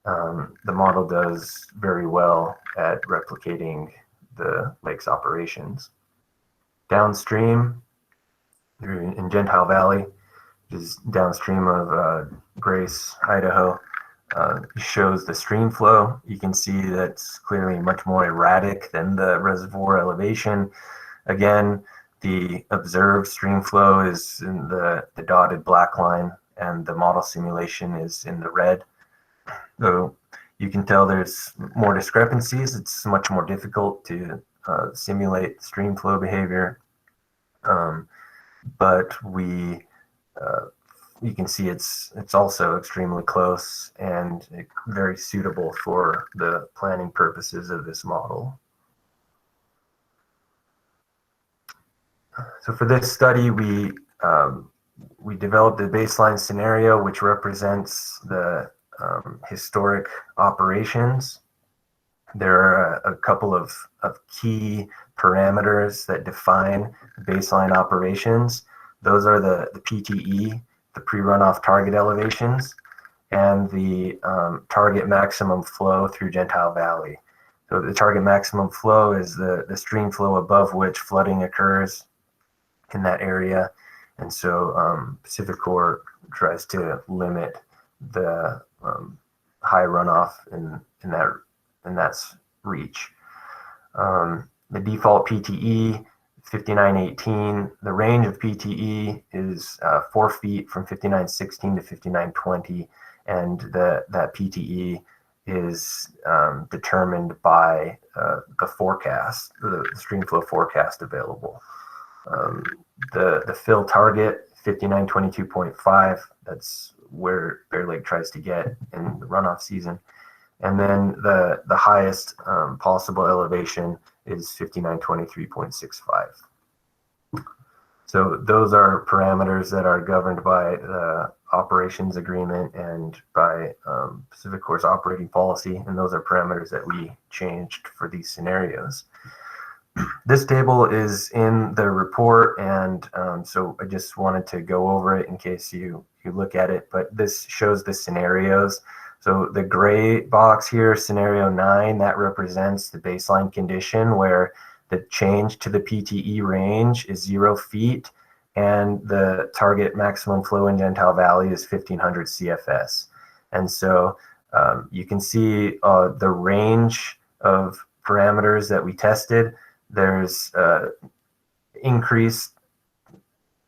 The model does very well at replicating the lake's operations. Downstream, in Gentile Valley, which is downstream of Grace, Idaho, shows the stream flow. You can see that's clearly much more erratic than the reservoir elevation. Again, the observed stream flow is in the dotted black line, and the model simulation is in the red. So you can tell there's more discrepancies. It's much more difficult to simulate stream flow behavior. But you can see it's also extremely close and very suitable for the planning purposes of this model. So for this study, we developed a baseline scenario which represents the historic operations. There are a couple of key parameters that define baseline operations. Those are the PTE, the pre-runoff target elevations, and the target maximum flow through Gentile Valley. So the target maximum flow is the stream flow above which flooding occurs in that area. And so PacifiCorp tries to limit the high runoff in that reach. The default PTE, 5918, the range of PTE is 4 feet from 5916 to 5920, and that PTE is determined by the forecast, the stream flow forecast available. The fill target, 5922.5, that's where Bear Lake tries to get in the runoff season. And then the highest possible elevation is 5923.65. So those are parameters that are governed by the operations agreement and by PacifiCorp's operating policy, and those are parameters that we changed for these scenarios. This table is in the report, and so I just wanted to go over it in case you look at it, but this shows the scenarios. So the gray box here, scenario 9, that represents the baseline condition where the change to the PTE range is 0 feet and the target maximum flow in Gentile Valley is 1500 CFS. And so you can see the range of parameters that we tested. There's increased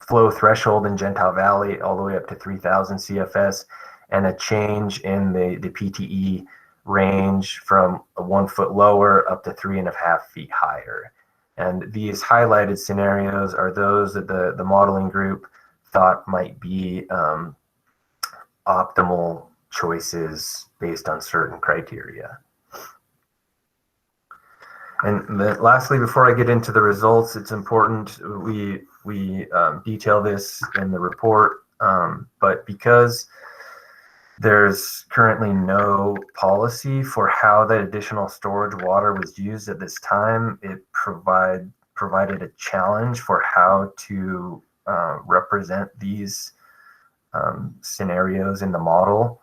flow threshold in Gentile Valley all the way up to 3000 CFS, and a change in the PTE range from 1 foot lower up to 3.5 feet higher. And these highlighted scenarios are those that the modeling group thought might be optimal choices based on certain criteria. And lastly, before I get into the results, it's important we detail this in the report, but because there's currently no policy for how that additional storage water was used at this time, it provided a challenge for how to represent these scenarios in the model.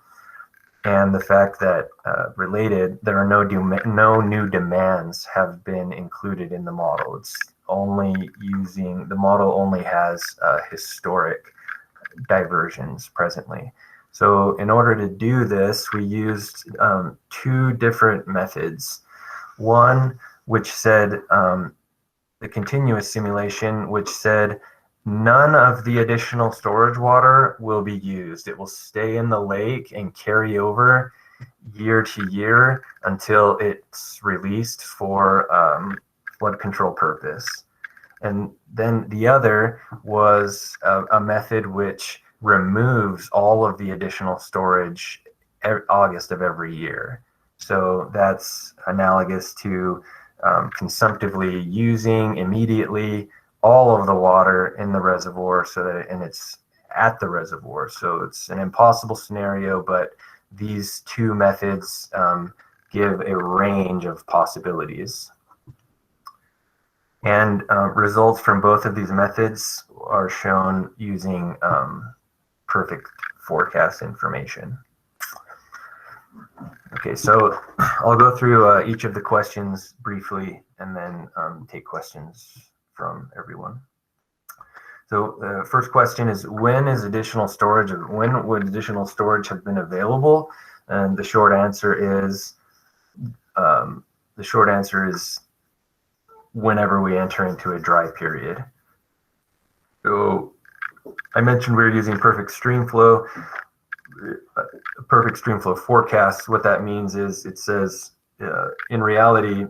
And the fact that related, there are no new demands have been included in the model. It's only the model only has historic diversions presently. So in order to do this, we used two different methods. One, which said the continuous simulation, which said none of the additional storage water will be used. It will stay in the lake and carry over year to year until it's released for flood control purpose. And then the other was a method which removes all of the additional storage August of every year. So that's analogous to consumptively using immediately all of the water in the reservoir, and it's at the reservoir. So it's an impossible scenario, but these two methods give a range of possibilities. And results from both of these methods are shown using perfect forecast information. Okay, so I'll go through each of the questions briefly and then take questions from everyone. So the first question is, when would additional storage have been available? And the short answer is whenever we enter into a dry period. So I mentioned we were using perfect stream flow forecast. What that means is it says in reality,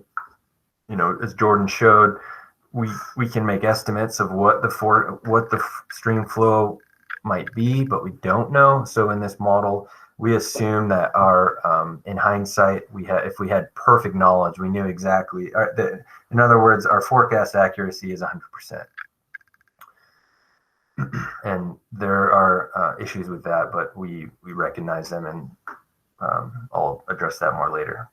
as Jordan showed, we can make estimates of what the stream flow might be, but we don't know. So in this model, we assume that our in hindsight, if we had perfect knowledge, we knew exactly. In other words, our forecast accuracy is 100%. And there are issues with that, but we recognize them, and I'll address that more later.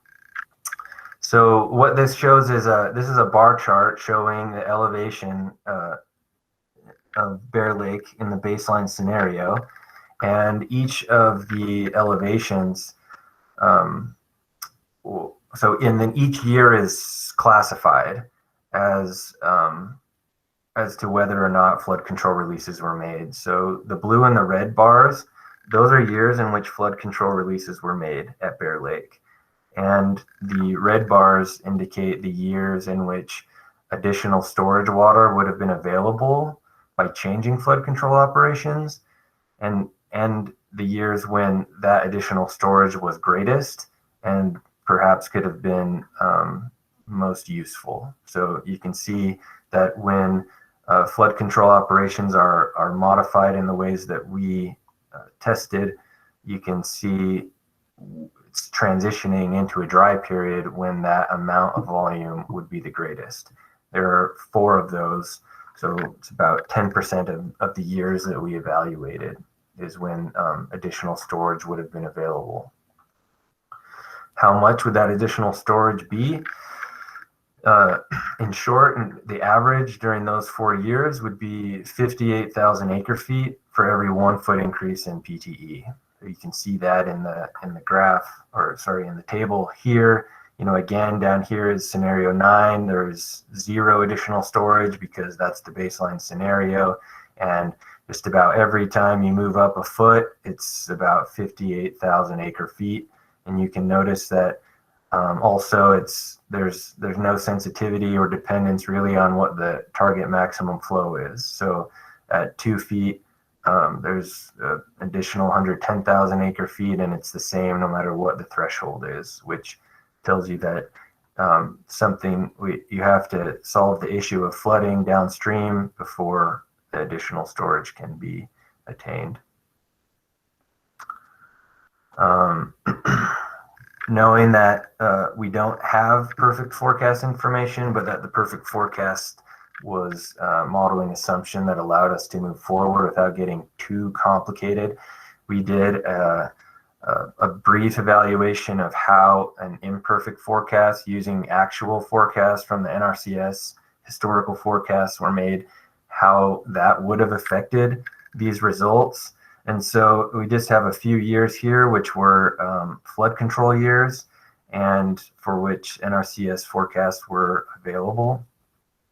So what this shows is this is a bar chart showing the elevation of Bear Lake in the baseline scenario, and each of the elevations. Each year is classified as to whether or not flood control releases were made. So the blue and the red bars, those are years in which flood control releases were made at Bear Lake. And the red bars indicate the years in which additional storage water would have been available by changing flood control operations, and the years when that additional storage was greatest and perhaps could have been most useful. So you can see that when flood control operations are modified in the ways that we tested, you can see it's transitioning into a dry period when that amount of volume would be the greatest. There are 4 of those, so it's about 10% of the years that we evaluated is when additional storage would have been available. How much would that additional storage be? In short, the average during those 4 years would be 58,000 acre feet for every 1 foot increase in PTE. You can see that in the graph, in the table here. Again, down here is scenario 9. There's 0 additional storage because that's the baseline scenario. And just about every time you move up a foot, it's about 58,000 acre feet. And you can notice that also there's no sensitivity or dependence really on what the target maximum flow is. So at 2 feet, there's additional 110,000 acre feet, and it's the same no matter what the threshold is, which tells you that you have to solve the issue of flooding downstream before the additional storage can be attained. Knowing that we don't have perfect forecast information, but that the perfect forecast was a modeling assumption that allowed us to move forward without getting too complicated, we did a brief evaluation of how an imperfect forecast using actual forecasts from the NRCS historical forecasts were made, how that would have affected these results. And so we just have a few years here, which were flood control years, and for which NRCS forecasts were available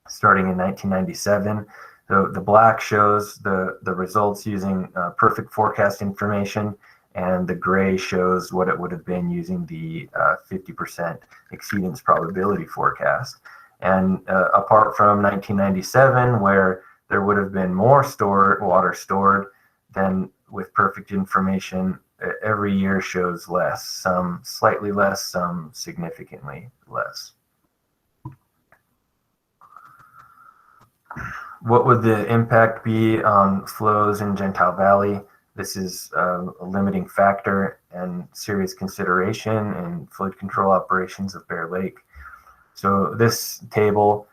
starting in 1997. The black shows the results using perfect forecast information, and the gray shows what it would have been using the 50% exceedance probability forecast. And apart from 1997, where there would have been more water stored, then with perfect information, every year shows less, some slightly less, some significantly less. What would the impact be on flows in Gentile Valley? This is a limiting factor and serious consideration in flood control operations of Bear Lake. So this table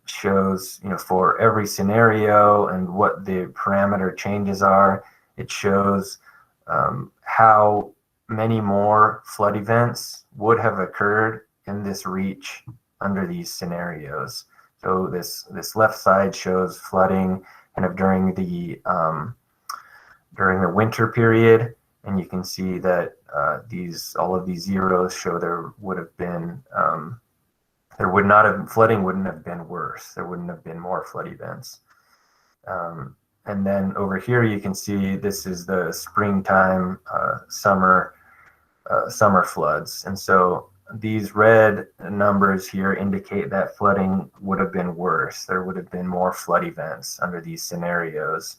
shows, for every scenario and what the parameter changes are. It shows how many more flood events would have occurred in this reach under these scenarios. So this left side shows flooding kind of during the winter period, and you can see that all of these zeros show there would have been flooding wouldn't have been worse. There wouldn't have been more flood events. And then over here, you can see this is the springtime, summer floods. And so these red numbers here indicate that flooding would have been worse. There would have been more flood events under these scenarios.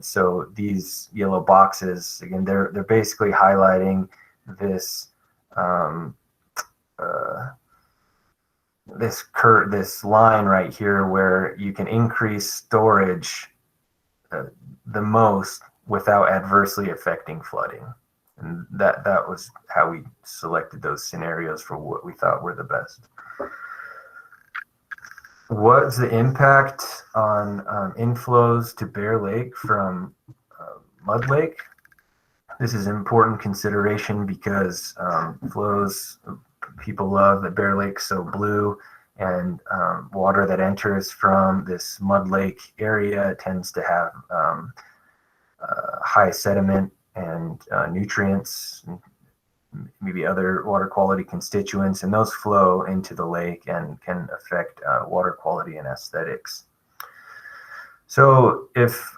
So these yellow boxes, again, they're basically highlighting this this line right here where you can increase storage the most without adversely affecting flooding. And that was how we selected those scenarios for what we thought were the best. What's the impact on inflows to Bear Lake from Mud Lake? This is important consideration because flows, people love that Bear Lake's so blue, and water that enters from this Mud Lake area tends to have high sediment and nutrients, and maybe other water quality constituents, and those flow into the lake and can affect water quality and aesthetics. So if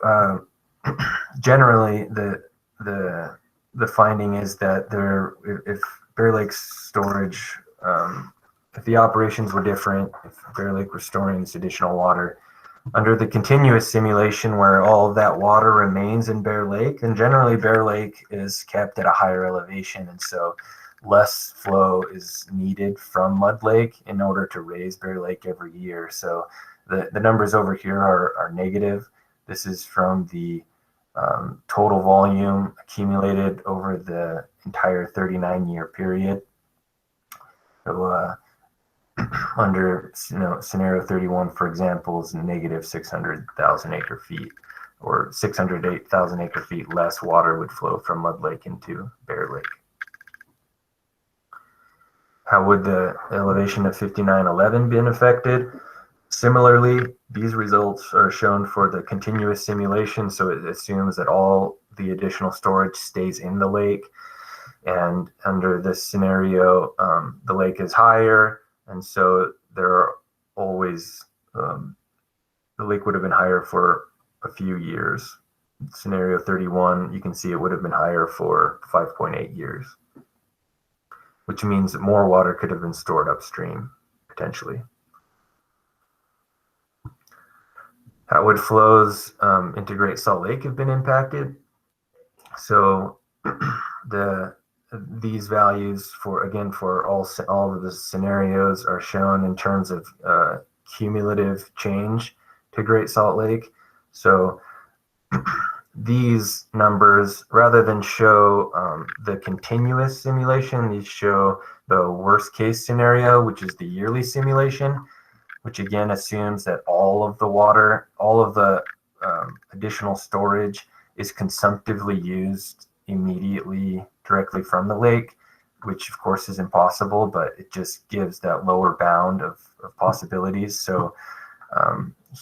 generally the finding is that if Bear Lake's storage, if the operations were different, if Bear Lake were storing this additional water, under the continuous simulation where all of that water remains in Bear Lake, and generally Bear Lake is kept at a higher elevation, and so less flow is needed from Mud Lake in order to raise Bear Lake every year. So the numbers over here are negative. This is from the total volume accumulated over the entire 39-year period. So under scenario 31, for example, is negative 600,000 acre feet, or 608,000 acre feet less water would flow from Mud Lake into Bear Lake. How would the elevation of 5911 been affected? Similarly, these results are shown for the continuous simulation, so it assumes that all the additional storage stays in the lake. And under this scenario, the lake is higher, and so there are always, the lake would have been higher for a few years. Scenario 31, you can see it would have been higher for 5.8 years, which means that more water could have been stored upstream, potentially. How would flows into Great Salt Lake have been impacted? So these values for all of the scenarios are shown in terms of cumulative change to Great Salt Lake. So these numbers, rather than show the continuous simulation, these show the worst case scenario, which is the yearly simulation, which again assumes that all of the water, all of the additional storage is consumptively used immediately directly from the lake, which of course is impossible, but it just gives that lower bound of possibilities. So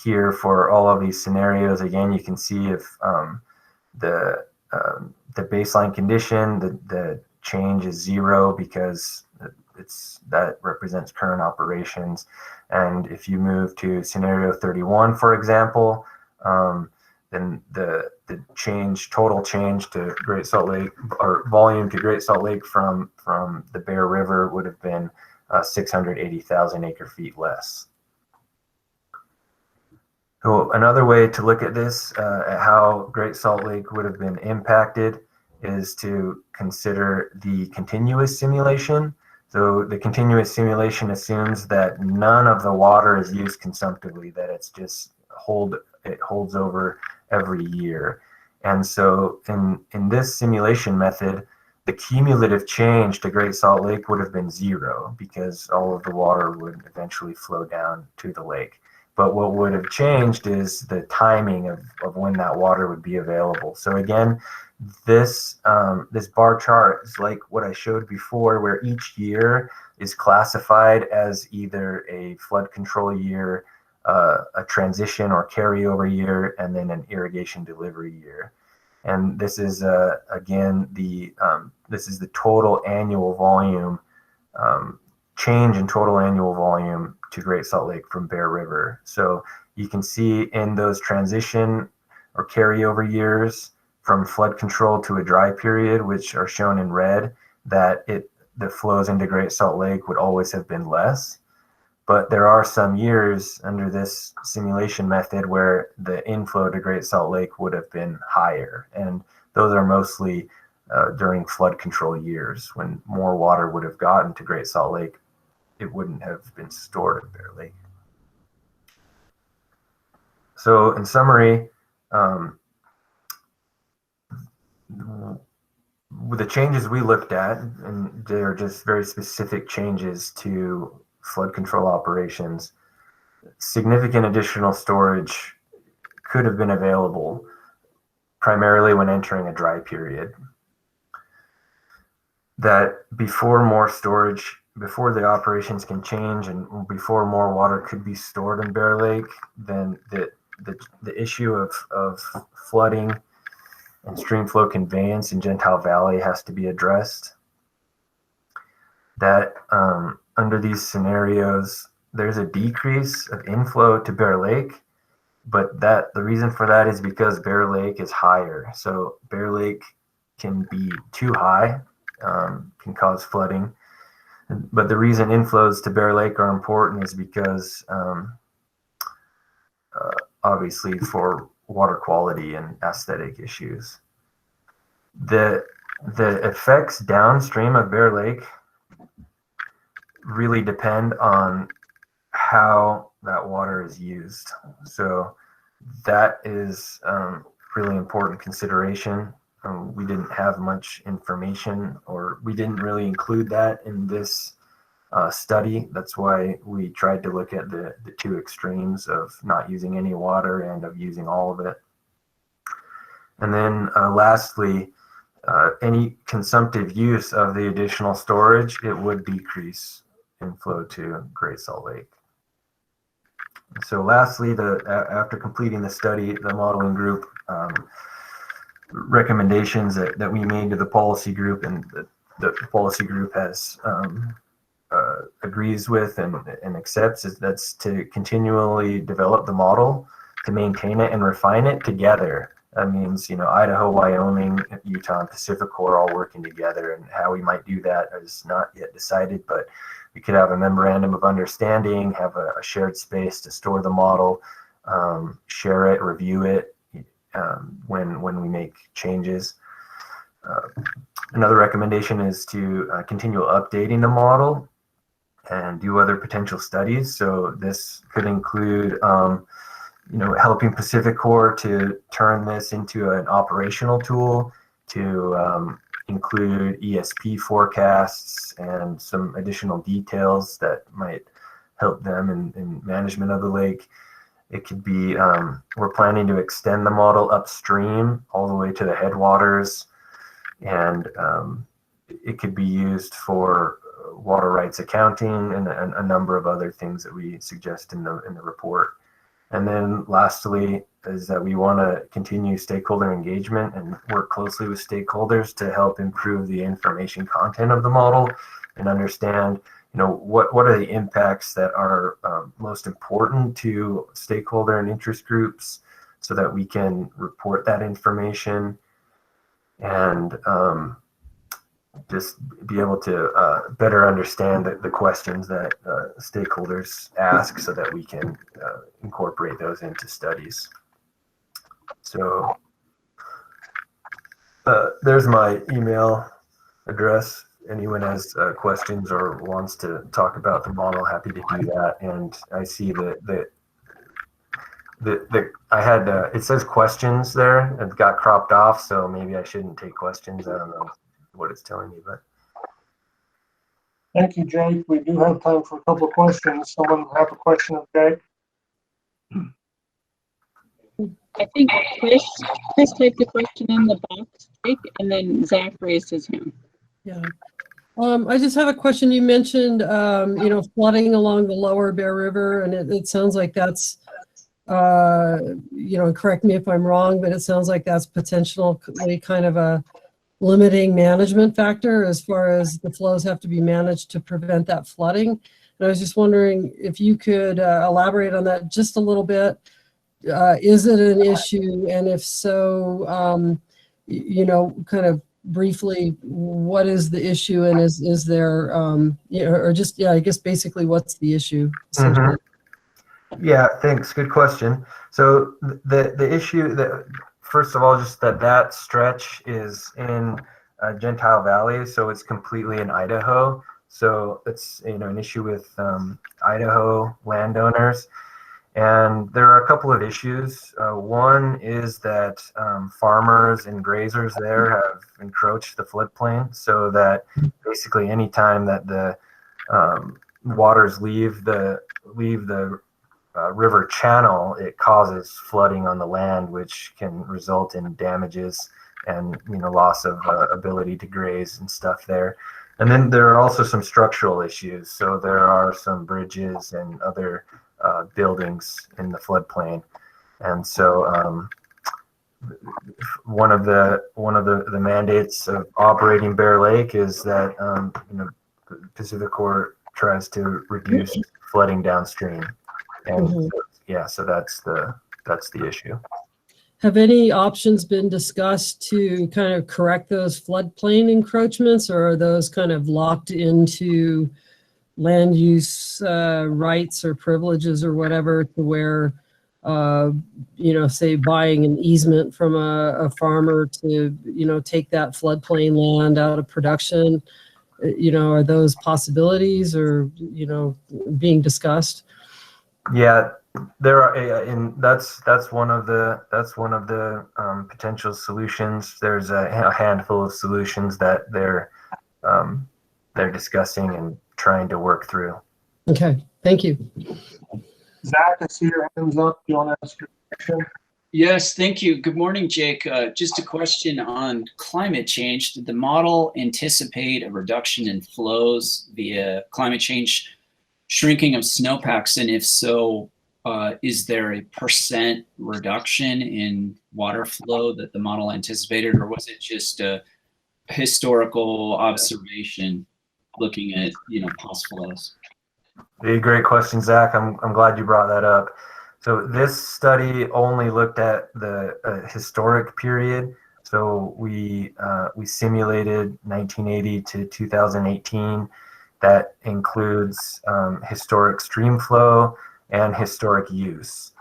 here for all of these scenarios, again, you can see if the baseline condition, the change is 0 because that represents current operations. And if you move to scenario 31, for example, then the total change to Great Salt Lake, or volume to Great Salt Lake from the Bear River would have been 680,000 acre feet less. So another way to look at this, at how Great Salt Lake would have been impacted, is to consider the continuous simulation. So the continuous simulation assumes that none of the water is used consumptively, that it's just it holds over every year. And so in this simulation method, the cumulative change to Great Salt Lake would have been 0 because all of the water would eventually flow down to the lake. But what would have changed is the timing of when that water would be available. So again, this bar chart is like what I showed before, where each year is classified as either a flood control year, a transition or carryover year, and then an irrigation delivery year. And this is again this is the total annual volume change in total annual volume to Great Salt Lake from Bear River. So you can see in those transition or carryover years from flood control to a dry period, which are shown in red, that the flows into Great Salt Lake would always have been less. But there are some years under this simulation method where the inflow to Great Salt Lake would have been higher. And those are mostly during flood control years, when more water would have gotten to Great Salt Lake. It wouldn't have been stored at Bear Lake. So in summary, with the changes we looked at, and they're just very specific changes to flood control operations, significant additional storage could have been available, primarily when entering a dry period. That before the operations can change and before more water could be stored in Bear Lake, then the issue of flooding and stream flow conveyance in Gentile Valley has to be addressed. That under these scenarios, there's a decrease of inflow to Bear Lake, but the reason for that is because Bear Lake is higher. So Bear Lake can be too high, can cause flooding. But the reason inflows to Bear Lake are important is because obviously for water quality and aesthetic issues. The effects downstream of Bear Lake really depend on how that water is used. So that is really important consideration. We didn't have much information, or we didn't really include that in this study. That's why we tried to look at the two extremes of not using any water and of using all of it. And then lastly, any consumptive use of the additional storage, it would decrease inflow to Great Salt Lake. So lastly, after completing the study, the modeling group recommendations that we made to the policy group, and the policy group has agrees with and accepts, is that's to continually develop the model, to maintain it and refine it together. That means, Idaho, Wyoming, Utah, and PacifiCorp all working together, and how we might do that is not yet decided, but we could have a memorandum of understanding, have a shared space to store the model, share it, review it when we make changes. Another recommendation is to continue updating the model and do other potential studies. So this could include helping PacifiCorp to turn this into an operational tool to include ESP forecasts and some additional details that might help them in management of the lake. It could be, we're planning to extend the model upstream all the way to the headwaters, and it could be used for water rights accounting and a number of other things that we suggest in the report. And then lastly is that we want to continue stakeholder engagement and work closely with stakeholders to help improve the information content of the model and understand, what are the impacts that are most important to stakeholder and interest groups so that we can report that information and just be able to better understand the questions that stakeholders ask so that we can incorporate those into studies. So there's my email address. Anyone has questions or wants to talk about the model, happy to do that. And I see that I had it says questions there. It got cropped off, so maybe I shouldn't take questions. I don't know what it's telling me, but Thank you, Jake. We do have time for a couple of questions. Someone have a question of Jake? I think Chris typed the question in the box, Jake, and then Zach raised his hand. Yeah. I just have a question. You mentioned, flooding along the lower Bear River, and it sounds like that's, correct me if I'm wrong, but it sounds like that's potentially kind of a limiting management factor as far as the flows have to be managed to prevent that flooding. And I was just wondering if you could elaborate on that just a little bit. Is it an issue? And if so, kind of briefly, what is the issue, and is there, I guess basically what's the issue? Mm-hmm. Yeah, thanks. Good question. So the issue that, first of all, just that stretch is in Gentile Valley, so it's completely in Idaho. So it's an issue with Idaho landowners. And there are a couple of issues. One is that farmers and grazers there have encroached the floodplain, so that basically any time that the waters leave the river channel, it causes flooding on the land, which can result in damages and loss of ability to graze and stuff there. And then there are also some structural issues. So there are some bridges and other buildings in the floodplain, and so one of the mandates of operating Bear Lake is that PacifiCorp tries to reduce flooding downstream, and so that's the issue. Have any options been discussed to kind of correct those floodplain encroachments, or are those kind of locked into land use rights or privileges or whatever, to where, say buying an easement from a farmer to, take that floodplain land out of production, are those possibilities or, being discussed? Yeah, there are, and that's one of the potential solutions. There's a handful of solutions that they're discussing and trying to work through. Okay, thank you. Zach, I see your hands up. Do you want to ask your question? Yes, thank you. Good morning, Jake. Just a question on climate change. Did the model anticipate a reduction in flows via climate change, shrinking of snowpacks? And if so, is there a % reduction in water flow that the model anticipated, or was it just a historical observation looking at past flows? A great question, Zach. I'm glad you brought that up. So this study only looked at the historic period. So we simulated 1980 to 2018. That includes historic stream flow and historic use.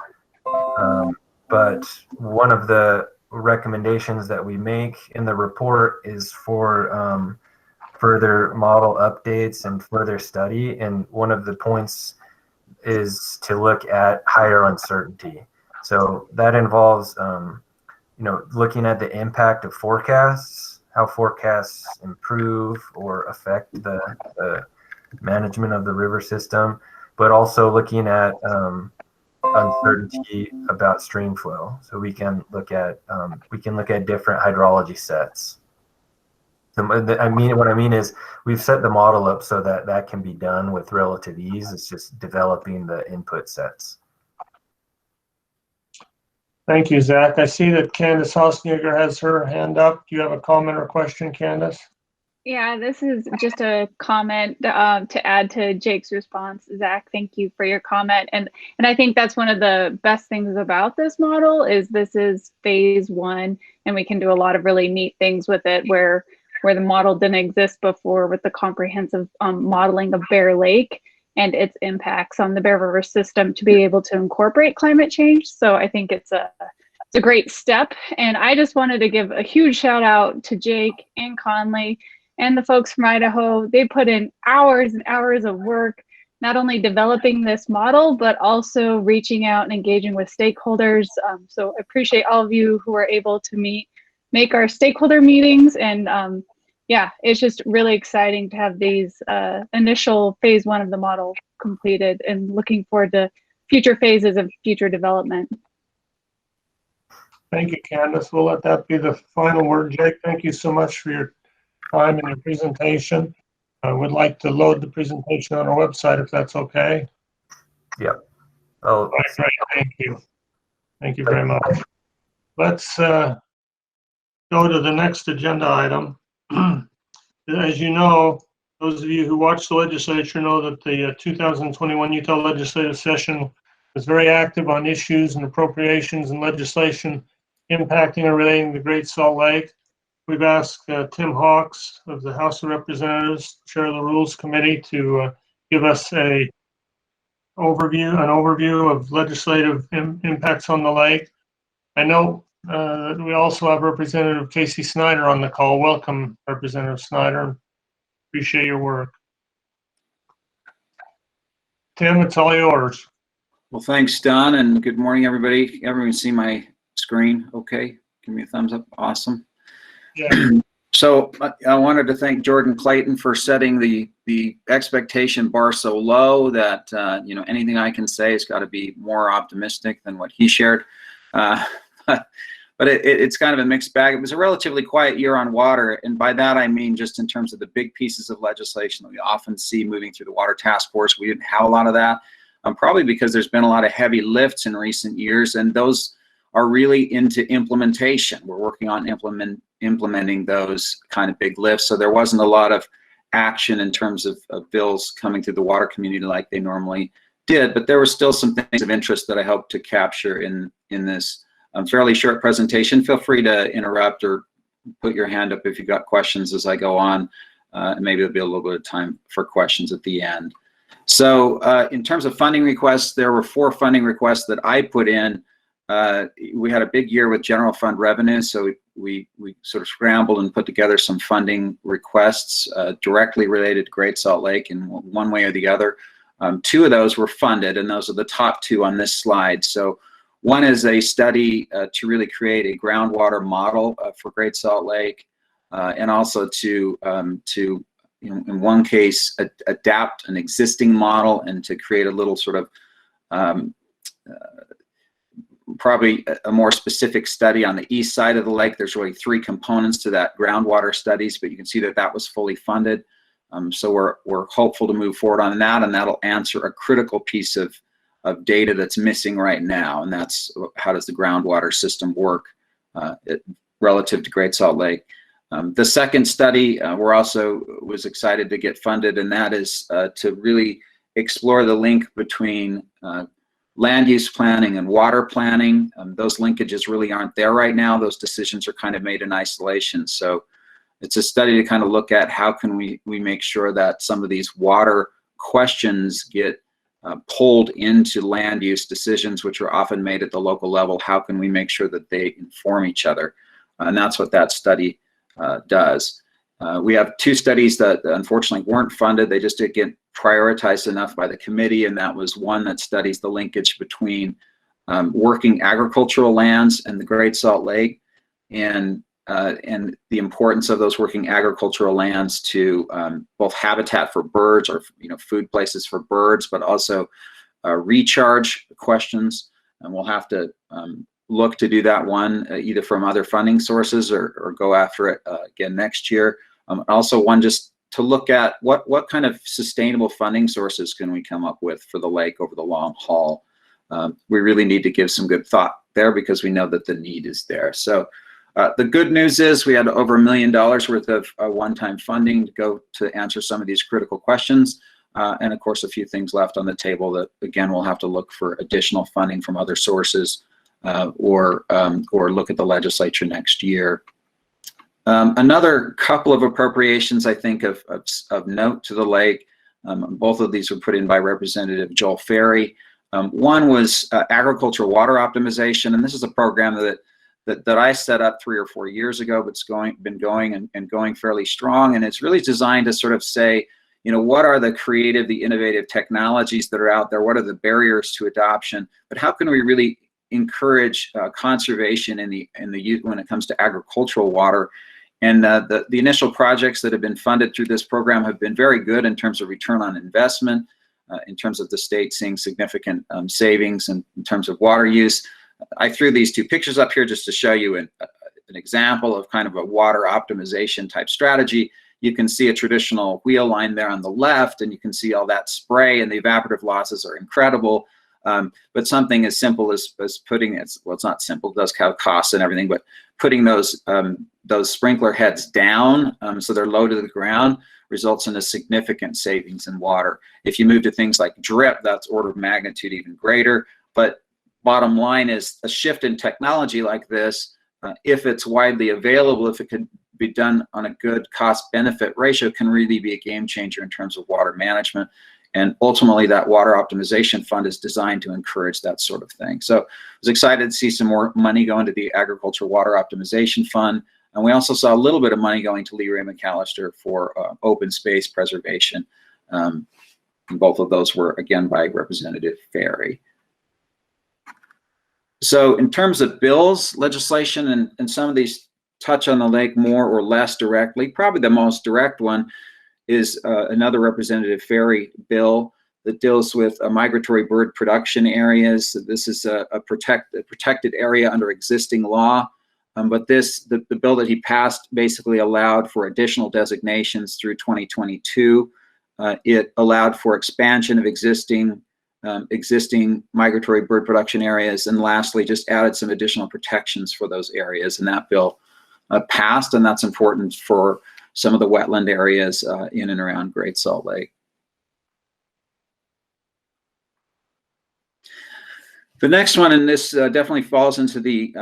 But one of the recommendations that we make in the report is for further model updates and further study. And one of the points is to look at higher uncertainty. So that involves, looking at the impact of forecasts, how forecasts improve or affect the management of the river system, but also looking at uncertainty about stream flow. So we can look at different hydrology sets. So what I mean is we've set the model up so that that can be done with relative ease. It's just developing the input sets. Thank you, Zach. I see that Candace Hausniger has her hand up. Do you have a comment or question, Candace? Yeah, this is just a comment to add to Jake's response. Zach, thank you for your comment. And I think that's one of the best things about this model is this is phase one, and we can do a lot of really neat things with it where the model didn't exist before with the comprehensive modeling of Bear Lake and its impacts on the Bear River system to be able to incorporate climate change. So I think it's a great step. And I just wanted to give a huge shout out to Jake and Conley and the folks from Idaho. They put in hours and hours of work, not only developing this model, but also reaching out and engaging with stakeholders. So I appreciate all of you who are able to make our stakeholder meetings. And yeah, it's just really exciting to have these initial phase one of the model completed and looking forward to future phases of future development. Thank you, Candace. We'll let that be the final word. Jake, thank you so much for your time and your presentation. I would like to load the presentation on our website if that's okay. Yep. Oh, right, great. Thank you. Thank you very much. Let's go to the next agenda item. As you know, those of you who watch the legislature know that the 2021 Utah legislative session was very active on issues and appropriations and legislation impacting or relating to Great Salt Lake. We've asked Tim Hawks of the House of Representatives, Chair of the Rules Committee, to give us an overview of legislative impacts on the lake. I know we also have Representative Casey Snyder on the call. Welcome, Representative Snyder. Appreciate your work. Tim, it's all yours. Well, thanks, Don, and good morning, everybody. Everyone see my screen okay? Give me a thumbs up. Awesome. Yeah. So I wanted to thank Jordan Clayton for setting the expectation bar so low that anything I can say has got to be more optimistic than what he shared. But it's kind of a mixed bag. It was a relatively quiet year on water, and by that I mean just in terms of the big pieces of legislation that we often see moving through the Water Task Force. We didn't have a lot of that, probably because there's been a lot of heavy lifts in recent years, and those are really into implementation. We're working on implementing those kind of big lifts, so there wasn't a lot of action in terms of bills coming through the water community like they normally did, but there were still some things of interest that I hope to capture in this fairly short presentation. Feel free to interrupt or put your hand up if you've got questions as I go on, and maybe there'll be a little bit of time for questions at the end. So in terms of funding requests, there were 4 funding requests that I put in. We had a big year with general fund revenue, so we sort of scrambled and put together some funding requests directly related to Great Salt Lake in one way or the other. 2 of those were funded, and those are the top 2 on this slide. So one is a study to really create a groundwater model for Great Salt Lake, and also to in one case adapt an existing model and to create a little sort of probably a more specific study on the east side of the lake. There's really 3 components to that groundwater studies, but you can see that that was fully funded. So we're hopeful to move forward on that, and that'll answer a critical piece of data that's missing right now, and that's how does the groundwater system work relative to Great Salt Lake. The second study was excited to get funded, and that is to really explore the link between land use planning and water planning. Those linkages really aren't there right now. Those decisions are kind of made in isolation. So it's a study to kind of look at how can we make sure that some of these water questions get pulled into land use decisions, which are often made at the local level. How can we make sure that they inform each other? And that's what that study does. We have 2 studies that unfortunately weren't funded. They just didn't get prioritized enough by the committee, and that was one that studies the linkage between working agricultural lands and the Great Salt Lake, and the importance of those working agricultural lands to both habitat for birds, or food places for birds, but also recharge questions. And we'll have to look to do that one either from other funding sources or go after it again next year. Also one just to look at what kind of sustainable funding sources can we come up with for the lake over the long haul. We really need to give some good thought there because we know that the need is there. So the good news is we had over $1 million worth of one-time funding to go to answer some of these critical questions. And of course, a few things left on the table that, again, we'll have to look for additional funding from other sources or look at the legislature next year. Another couple of appropriations, I think, of note to the lake. Both of these were put in by Representative Joel Ferry. One was agricultural water optimization, and this is a program that I set up 3 or 4 years ago, but it's been going fairly strong, and it's really designed to sort of say, what are the creative, the innovative technologies that are out there? What are the barriers to adoption? But how can we really encourage conservation when it comes to agricultural water? And the initial projects that have been funded through this program have been very good in terms of return on investment, in terms of the state seeing significant savings in terms of water use. I threw these 2 pictures up here just to show you an example of kind of a water optimization type strategy. You can see a traditional wheel line there on the left, and you can see all that spray, and the evaporative losses are incredible. But something as simple as putting it, well, it's not simple, it does have costs and everything, but putting those sprinkler heads down so they're low to the ground results in a significant savings in water. If you move to things like drip, that's order of magnitude even greater. But bottom line is a shift in technology like this, if it's widely available, if it could be done on a good cost-benefit ratio, can really be a game changer in terms of water management. And ultimately, that water optimization fund is designed to encourage that sort of thing. So I was excited to see some more money go into the Agriculture Water Optimization Fund. And we also saw a little bit of money going to Lee Ray McAllister for open space preservation. And both of those were, again, by Representative Ferry. So in terms of bills, legislation, and some of these touch on the lake more or less directly, probably the most direct one is another Representative Ferry bill that deals with migratory bird production areas. So this is a protected area under existing law. But the bill that he passed basically allowed for additional designations through 2022. It allowed for expansion of existing migratory bird production areas, and lastly, just added some additional protections for those areas. And that bill passed, and that's important for some of the wetland areas in and around Great Salt Lake. The next one, and this definitely falls into the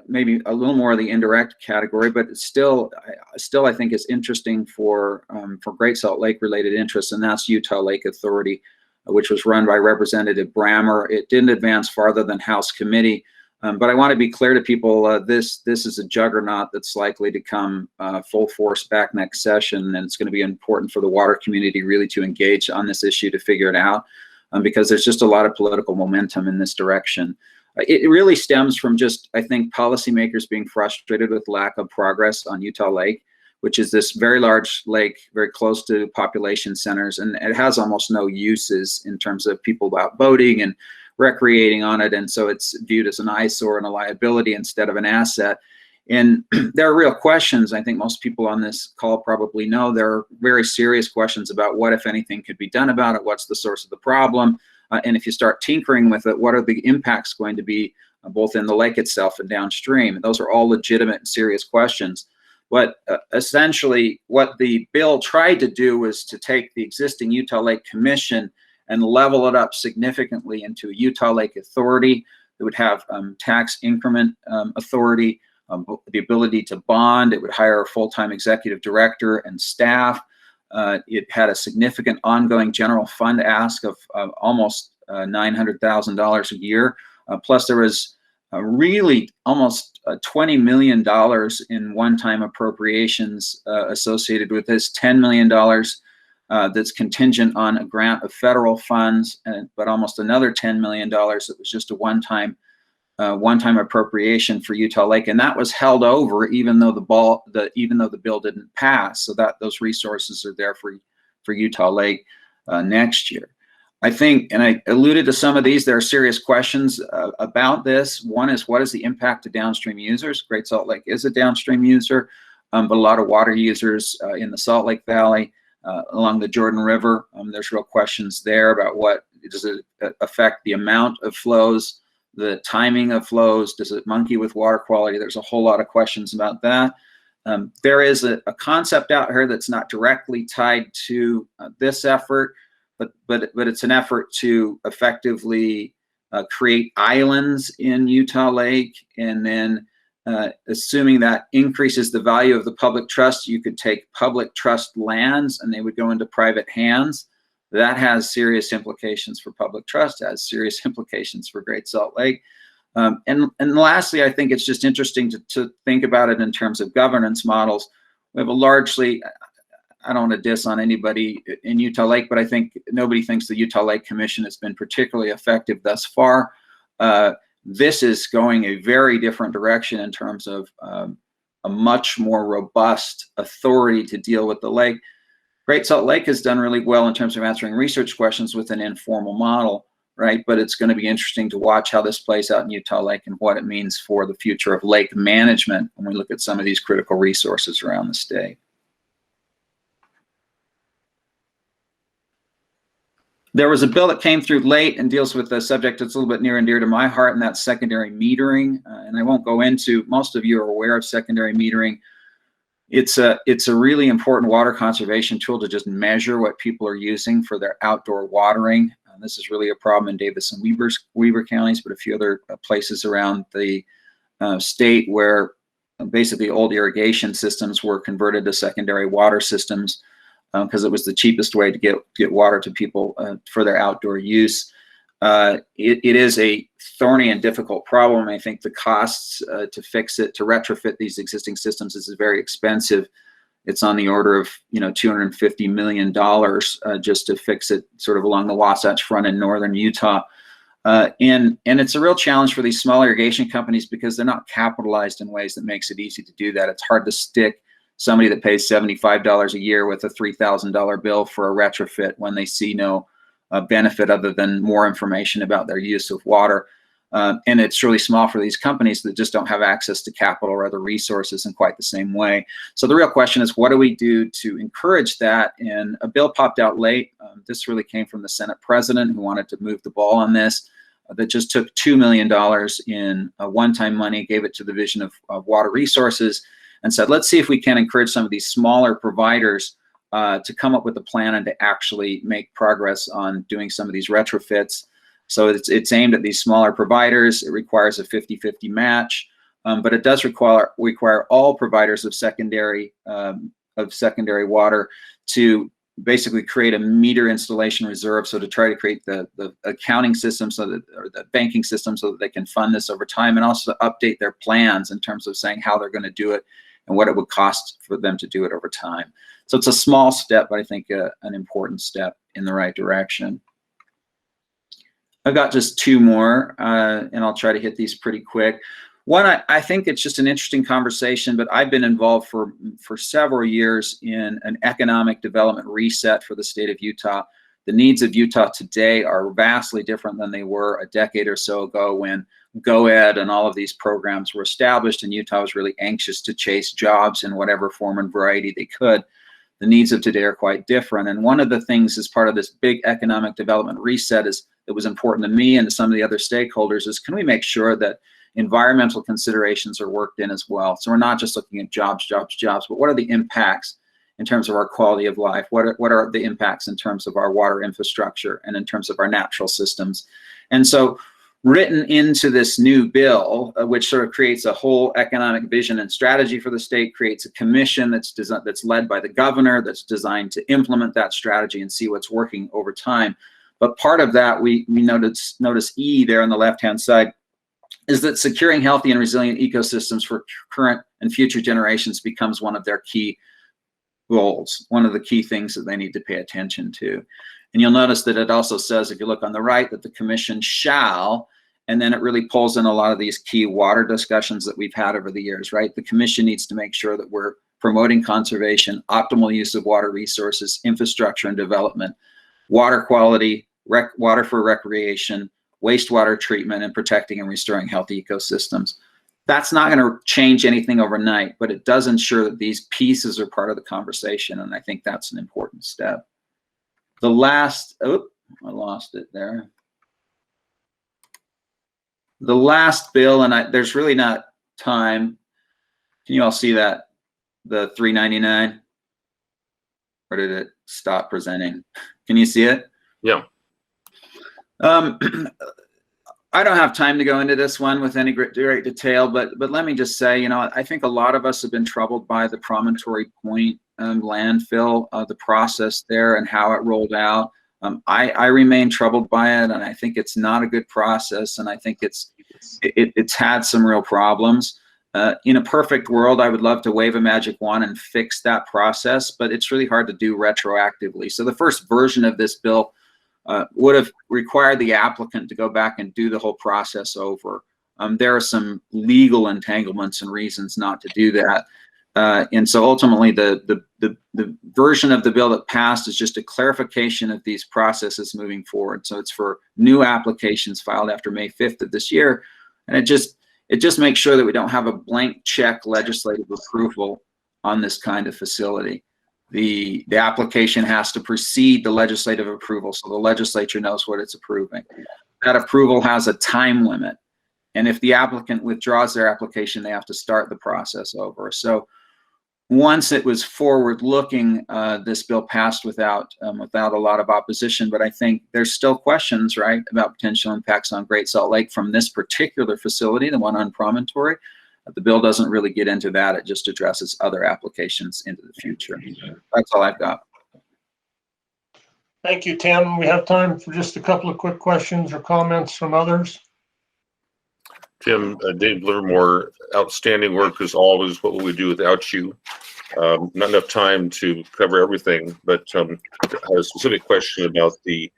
maybe a little more of the indirect category, but it's still I think is interesting for Great Salt Lake related interests, and that's Utah Lake Authority, which was run by Representative Brammer. It didn't advance farther than House Committee, but I want to be clear to people, this is a juggernaut that's likely to come full force back next session, and it's going to be important for the water community really to engage on this issue to figure it out, because there's just a lot of political momentum in this direction. It really stems from just, I think, policymakers being frustrated with lack of progress on Utah Lake, which is this very large lake, very close to population centers, and it has almost no uses in terms of people out boating and recreating on it, and so it's viewed as an eyesore and a liability instead of an asset. And there are real questions. I think most people on this call probably know there are very serious questions about what, if anything, could be done about it, what's the source of the problem, and if you start tinkering with it, what are the impacts going to be both in the lake itself and downstream? And those are all legitimate and serious questions. But essentially, what the bill tried to do was to take the existing Utah Lake Commission and level it up significantly into a Utah Lake Authority that would have tax increment authority, the ability to bond. It would hire a full-time executive director and staff. It had a significant ongoing general fund ask of almost $900,000 a year. Plus, there was really almost $20 million in one-time appropriations associated with this, $10 million that's contingent on a grant of federal funds, but almost another $10 million that was just a one-time appropriation for Utah Lake, and that was held over even though the bill didn't pass. So that those resources are there for Utah Lake next year. I think, and I alluded to some of these, there are serious questions about this. One is, what is the impact to downstream users? Great Salt Lake is a downstream user, but a lot of water users in the Salt Lake Valley, along the Jordan River, there's real questions there about what does it affect the amount of flows, the timing of flows, does it monkey with water quality? There's a whole lot of questions about that. There is a concept out here that's not directly tied to this effort, but it's an effort to effectively create islands in Utah Lake, and then assuming that increases the value of the public trust, you could take public trust lands and they would go into private hands. That has serious implications for public trust, has serious implications for Great Salt Lake. And lastly, I think it's just interesting to think about it in terms of governance models. We have a largely, I don't want to diss on anybody in Utah Lake, but I think nobody thinks the Utah Lake Commission has been particularly effective thus far. This is going a very different direction in terms of a much more robust authority to deal with the lake. Great Salt Lake has done really well in terms of answering research questions with an informal model, right? But it's going to be interesting to watch how this plays out in Utah Lake and what it means for the future of lake management when we look at some of these critical resources around the state. There was a bill that came through late and deals with a subject that's a little bit near and dear to my heart, and that's secondary metering. And I won't go into, most of you are aware of secondary metering. It's a really important water conservation tool to just measure what people are using for their outdoor watering. This is really a problem in Davis and Weber counties, but a few other places around the state where basically old irrigation systems were converted to secondary water systems because it was the cheapest way to get water to people for their outdoor use. It is a thorny and difficult problem. I think the costs to fix it, to retrofit these existing systems is very expensive. It's on the order of $250 million just to fix it sort of along the Wasatch Front in northern Utah. And it's a real challenge for these small irrigation companies because they're not capitalized in ways that makes it easy to do that. It's hard to stick somebody that pays $75 a year with a $3,000 bill for a retrofit when they see no benefit other than more information about their use of water. And it's really small for these companies that just don't have access to capital or other resources in quite the same way. So the real question is, what do we do to encourage that? And a bill popped out late. This really came from the Senate president who wanted to move the ball on this, that just took $2 million in one-time money, gave it to the Division of Water Resources, and said, let's see if we can encourage some of these smaller providers to come up with a plan and to actually make progress on doing some of these retrofits. So it's aimed at these smaller providers. It requires a 50-50 match, but it does require all providers of secondary water to basically create a meter installation reserve. So to try to create the accounting system or the banking system so that they can fund this over time, and also to update their plans in terms of saying how they're going to do it and what it would cost for them to do it over time. So it's a small step, but I think an important step in the right direction. I've got just two more, and I'll try to hit these pretty quick. One, I think it's just an interesting conversation, but I've been involved for several years in an economic development reset for the state of Utah. The needs of Utah today are vastly different than they were a decade or so ago when GoEd and all of these programs were established, and Utah was really anxious to chase jobs in whatever form and variety they could. The needs of today are quite different. And one of the things as part of this big economic development reset that was important to me and to some of the other stakeholders is, can we make sure that environmental considerations are worked in as well? So we're not just looking at jobs, but what are the impacts in terms of our quality of life? What are the impacts in terms of our water infrastructure and in terms of our natural systems? And so written into this new bill, which sort of creates a whole economic vision and strategy for the state, creates a commission that's led by the governor, that's designed to implement that strategy and see what's working over time. But part of that, we notice E there on the left-hand side, is that securing healthy and resilient ecosystems for current and future generations becomes one of their key goals, one of the key things that they need to pay attention to. And you'll notice that it also says, if you look on the right, that the commission shall, and then it really pulls in a lot of these key water discussions that we've had over the years, right? The commission needs to make sure that we're promoting conservation, optimal use of water resources, infrastructure and development, water quality, water for recreation, wastewater treatment, and protecting and restoring healthy ecosystems. That's not going to change anything overnight, but it does ensure that these pieces are part of the conversation, and I think that's an important step. The last, I lost it there. The last bill, and there's really not time. Can you all see that? The 399? Or did it stop presenting? Can you see it? Yeah. I don't have time to go into this one with any great detail, but let me just say, you know, I think a lot of us have been troubled by the Promontory Point landfill, the process there and how it rolled out. I remain troubled by it, and I think it's not a good process, and I think it's had some real problems. In a perfect world, I would love to wave a magic wand and fix that process, but it's really hard to do retroactively. So the first version of this bill would have required the applicant to go back and do the whole process over. There are some legal entanglements and reasons not to do that. And so ultimately the version of the bill that passed is just a clarification of these processes moving forward. So it's for new applications filed after May 5th of this year. And it just makes sure that we don't have a blank check legislative approval on this kind of facility. The application has to precede the legislative approval, so the legislature knows what it's approving. That approval has a time limit, and if the applicant withdraws their application, they have to start the process over. So once it was forward-looking, this bill passed without a lot of opposition, but I think there's still questions, right, about potential impacts on Great Salt Lake from this particular facility, the one on Promontory. The bill doesn't really get into that. It just addresses other applications into the future. That's all I've got. Thank you, Tim. We have time for just a couple of quick questions or comments from others. Tim, Dave Livermore, outstanding work as always. What would we do without you? Not enough time to cover everything, but I have a specific question about the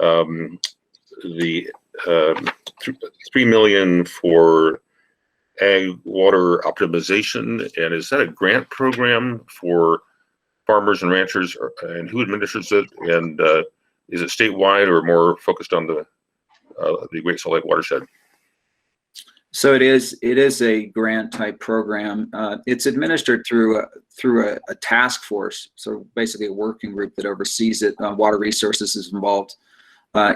$3 million for ag water optimization, and is that a grant program for farmers and ranchers, and who administers it? And is it statewide or more focused on the Great Salt Lake watershed? So it is a grant type program. It's administered through a task force. So basically a working group that oversees it. Water Resources is involved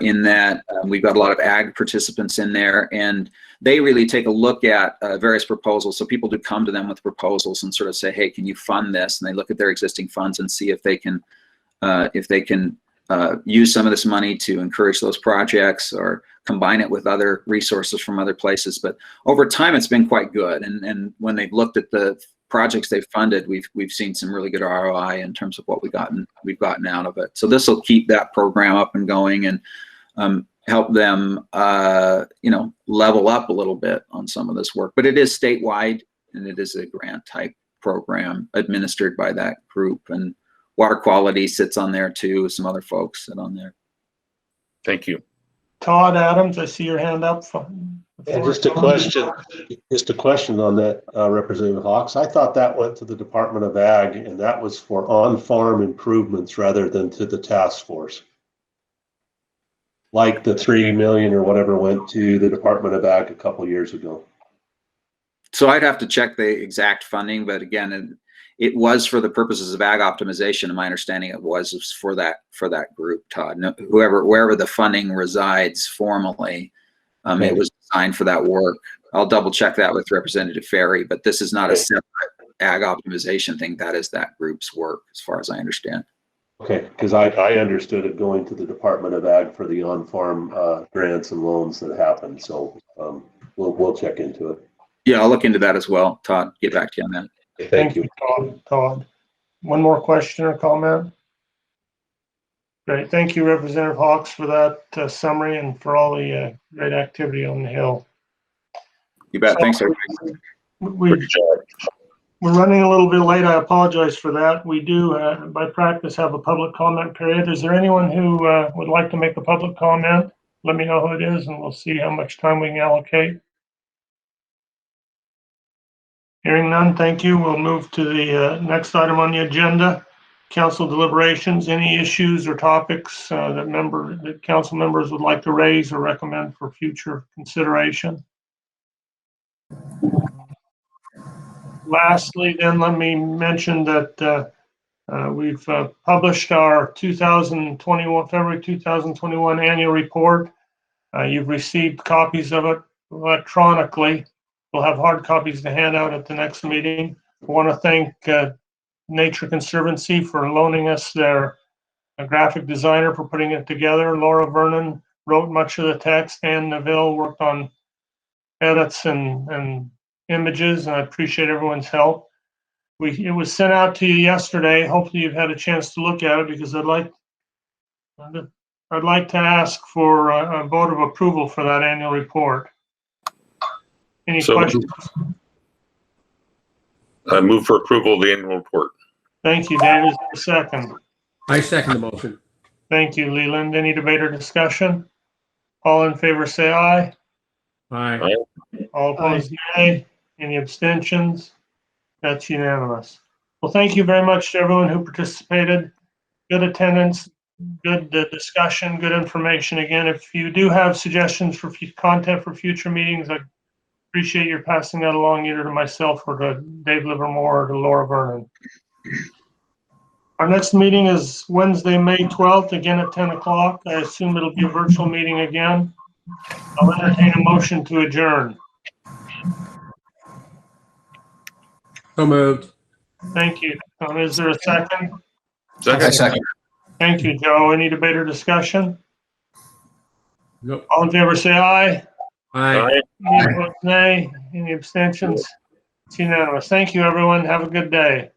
in that. We've got a lot of ag participants in there, and they really take a look at various proposals. So people do come to them with proposals and sort of say, hey, can you fund this? And they look at their existing funds and see if they can use some of this money to encourage those projects or combine it with other resources from other places. But over time, it's been quite good. And when they've looked at the projects they've funded, we've seen some really good ROI in terms of what we've gotten out of it. So this will keep that program up and going and help them, level up a little bit on some of this work. But it is statewide, and it is a grant type program administered by that group. And Water Quality sits on there too. Some other folks sit on there. Thank you. Todd Adams, I see your hand up. Yeah, just a question on that, Representative Hawks. I thought that went to the Department of Ag, and that was for on-farm improvements rather than to the task force. Like the $3 million or whatever went to the Department of Ag a couple years ago. So I'd have to check the exact funding, but again, it was for the purposes of ag optimization. And my understanding it was for that group, Todd. No, wherever the funding resides formally, it was designed for that work. I'll double check that with Representative Ferry, but this is not a separate ag optimization thing. That is that group's work, as far as I understand. Okay, because I understood it going to the Department of Ag for the on-farm grants and loans that happened. So we'll check into it. Yeah, I'll look into that as well, Todd. Get back to you on that. Thank you, Todd. One more question or comment? Great. Thank you, Representative Hawks, for that summary and for all the great activity on the Hill. You bet. Thanks, everybody. We're running a little bit late. I apologize for that. We do, by practice, have a public comment period. Is there anyone who would like to make a public comment? Let me know who it is, and we'll see how much time we can allocate. Hearing none, thank you. We'll move to the next item on the agenda. Council deliberations. Any issues or topics that council members would like to raise or recommend for future consideration? Lastly, then, let me mention that we've published our February 2021 annual report. You've received copies of it electronically. We'll have hard copies to hand out at the next meeting. I want to thank Nature Conservancy for loaning us their graphic designer for putting it together. Laura Vernon wrote much of the text, and Neville worked on edits and images, and I appreciate everyone's help. It was sent out to you yesterday. Hopefully you've had a chance to look at it, because I'd like to ask for a vote of approval for that annual report. Any questions? I move for approval of the annual report. Thank you, Dave. Is there a second? I second the motion. Thank you, Leland. Any debate or discussion? All in favor say aye. Aye. All opposed, nay. Any abstentions? That's unanimous. Well, thank you very much to everyone who participated. Good attendance, good discussion, good information. Again, if you do have suggestions for content for future meetings, I appreciate your passing that along either to myself or to Dave Livermore or to Laura Vernon. Our next meeting is Wednesday, May 12th, again at 10 o'clock. I assume it'll be a virtual meeting again. I'll entertain a motion to adjourn. So moved. Thank you. Is there a second? Second. Thank you, Joe. Any debate or discussion? Nope. All in favor say aye. Aye. Any opposed, nay. Any abstentions? It's unanimous. Thank you, everyone. Have a good day.